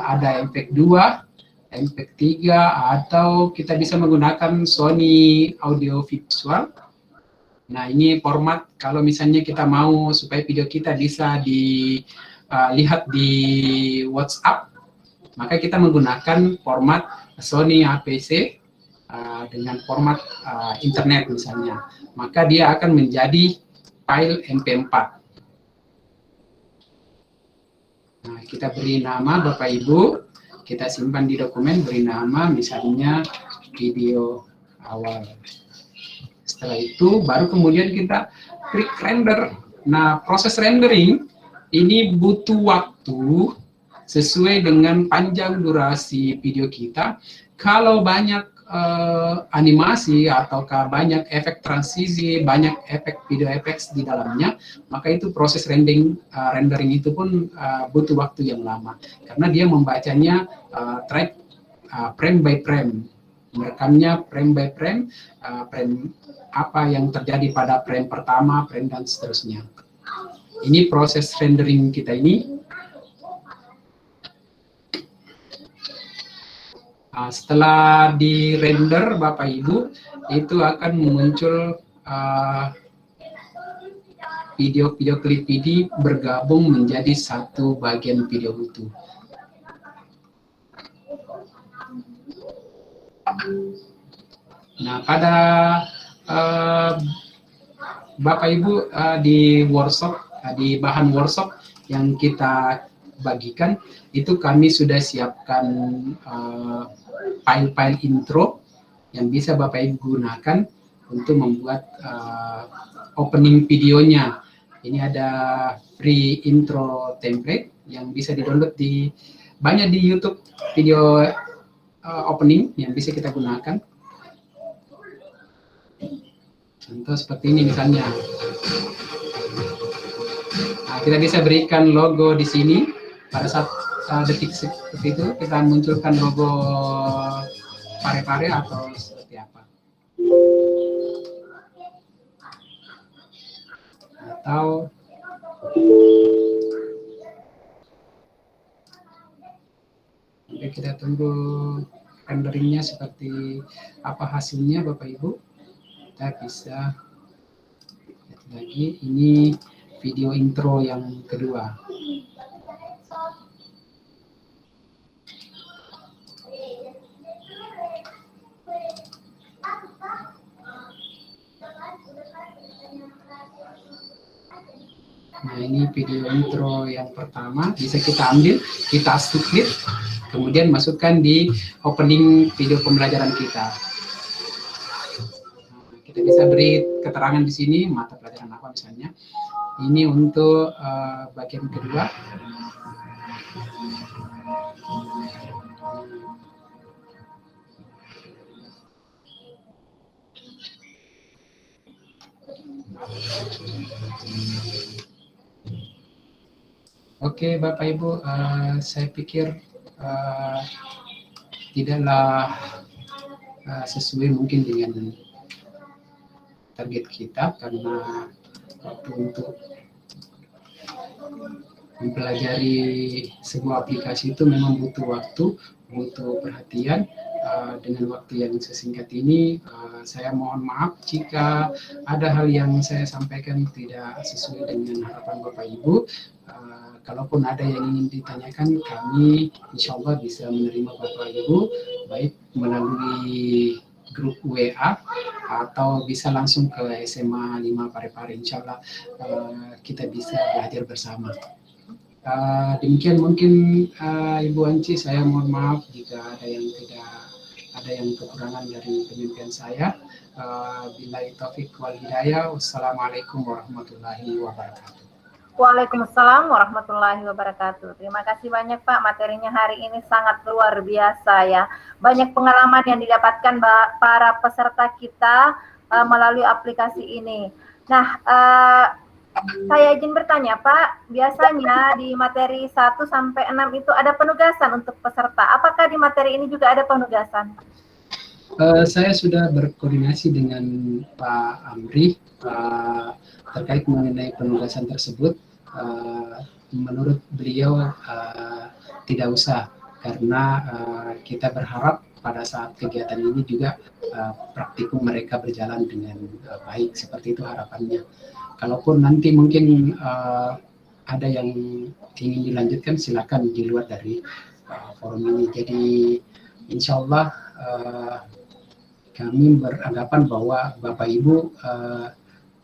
ada MPEG 2, MPEG 3, atau kita bisa menggunakan Sony audio visual. Nah, ini format kalau misalnya kita mau supaya video kita bisa dilihat di WhatsApp, maka kita menggunakan format Sony APC dengan format internet misalnya. Maka dia akan menjadi file MP4. Nah, kita beri nama Bapak Ibu, kita simpan di dokumen, beri nama misalnya video awal. Setelah itu baru kemudian kita klik render. Nah, proses rendering ini butuh waktu sesuai dengan panjang durasi video kita. Kalau banyak animasi ataukah banyak efek transisi, banyak efek video efek di dalamnya, maka itu proses rendering itu pun butuh waktu yang lama karena dia membacanya track frame by frame, merekamnya frame by frame, frame apa yang terjadi pada frame pertama, frame dan seterusnya. Ini proses rendering kita ini. Setelah di render Bapak Ibu, itu akan muncul video-video klip ini bergabung menjadi satu bagian video utuh. Nah, pada Bapak Ibu di workshop, di bahan workshop yang kita bagikan, itu kami sudah siapkan file-file intro yang bisa Bapak Ibu gunakan untuk membuat opening videonya. Ini ada free intro template yang bisa di-download banyak di YouTube video opening yang bisa kita gunakan. Contoh seperti ini misalnya. Nah, kita bisa berikan logo di sini. Pada saat detik seperti itu kita munculkan logo pare-pare atau seperti apa. Atau kita tunggu renderingnya seperti apa hasilnya Bapak Ibu. Kita bisa lihat lagi, ini video intro yang kedua. Nah, ini video intro yang pertama, bisa kita ambil, kita split, kemudian masukkan di opening video pembelajaran kita. Nah, kita bisa beri keterangan di sini, mata pelajaran apa misalnya. Ini untuk bagian kedua. Oke, Bapak Ibu, saya pikir tidaklah sesuai mungkin dengan target kita, karena waktu untuk mempelajari sebuah aplikasi itu memang butuh waktu, butuh perhatian. Dengan waktu yang sesingkat ini, saya mohon maaf jika ada hal yang saya sampaikan tidak sesuai dengan harapan Bapak Ibu. Kalaupun ada yang ingin ditanyakan, kami insya Allah bisa menerima Bapak Ibu, baik melalui grup WA atau bisa langsung ke SMA 5 Parepare. Insya Allah kita bisa belajar bersama. Demikian mungkin Ibu Anci, saya mohon maaf jika ada yang kekurangan dari penyampaian saya. Billahi taufik wal hidayah. Wassalamualaikum warahmatullahi wabarakatuh. Waalaikumsalam warahmatullahi wabarakatuh. Terima kasih banyak Pak, materinya hari ini sangat luar biasa ya. Banyak pengalaman yang didapatkan para peserta kita melalui aplikasi ini. Nah, saya izin bertanya Pak, biasanya di materi 1 sampai 6 itu ada penugasan untuk peserta. Apakah di materi ini juga ada penugasan? Saya sudah berkoordinasi dengan Pak Amri terkait mengenai penugasan tersebut. Menurut beliau tidak usah, karena kita berharap pada saat kegiatan ini juga praktikum mereka berjalan dengan baik, seperti itu harapannya. Kalaupun nanti mungkin ada yang ingin dilanjutkan, silakan di luar dari forum ini. Jadi insya Allah kami beranggapan bahwa Bapak Ibu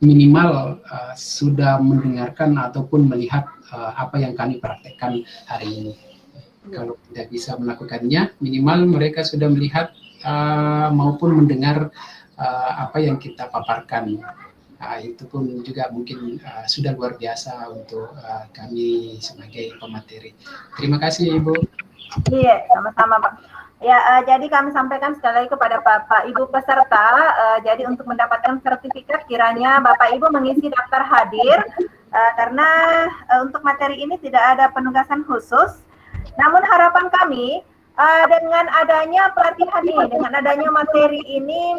minimal sudah mendengarkan ataupun melihat apa yang kami praktekkan hari ini. Kalau tidak bisa melakukannya, minimal mereka sudah melihat maupun mendengar apa yang kita paparkan. Itu pun juga mungkin sudah luar biasa untuk kami sebagai pemateri. Terima kasih Ibu. Iya, sama-sama Pak. Ya, jadi kami sampaikan sekali lagi kepada Bapak Ibu peserta, jadi untuk mendapatkan sertifikat kiranya Bapak Ibu mengisi daftar hadir, karena untuk materi ini tidak ada penugasan khusus. Namun harapan kami dengan adanya pelatihan ini, dengan adanya materi ini,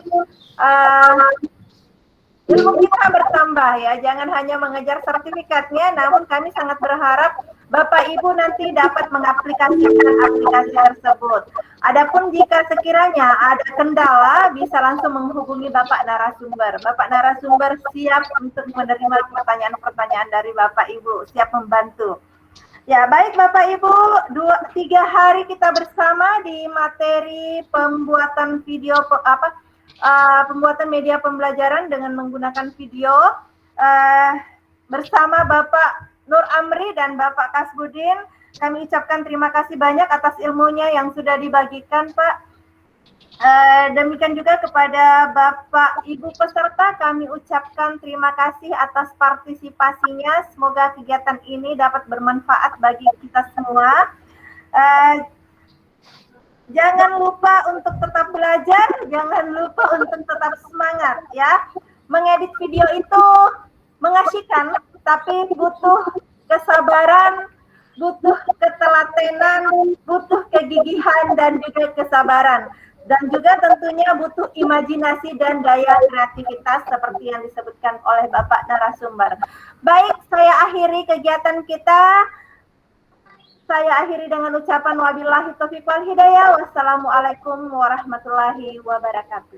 ilmu kita bertambah ya, jangan hanya mengejar sertifikatnya, namun kami sangat berharap Bapak Ibu nanti dapat mengaplikasikan aplikasi tersebut. Adapun jika sekiranya ada kendala, bisa langsung menghubungi Bapak narasumber. Bapak narasumber siap untuk menerima pertanyaan-pertanyaan dari Bapak Ibu, siap membantu. Ya, baik Bapak Ibu, 2-3 hari kita bersama di materi pembuatan video pembuatan media pembelajaran dengan menggunakan video bersama Bapak Nur Amri dan Bapak Kasbudin. Kami ucapkan terima kasih banyak atas ilmunya yang sudah dibagikan Pak. Demikian juga kepada Bapak Ibu peserta kami ucapkan terima kasih atas partisipasinya. Semoga kegiatan ini dapat bermanfaat bagi kita semua. Jangan lupa untuk tetap belajar, jangan lupa untuk tetap semangat ya. Mengedit video itu mengasyikan, tapi butuh kesabaran, butuh ketelatenan, butuh kegigihan dan juga kesabaran. Dan juga tentunya butuh imajinasi dan daya kreativitas seperti yang disebutkan oleh Bapak narasumber. Baik, saya akhiri kegiatan kita. Saya akhiri dengan ucapan wabillahi taufiq wal hidayah. Wassalamualaikum warahmatullahi wabarakatuh.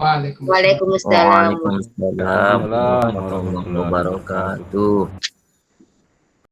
Waalaikumsalam. Waalaikumsalam warahmatullahi wabarakatuh.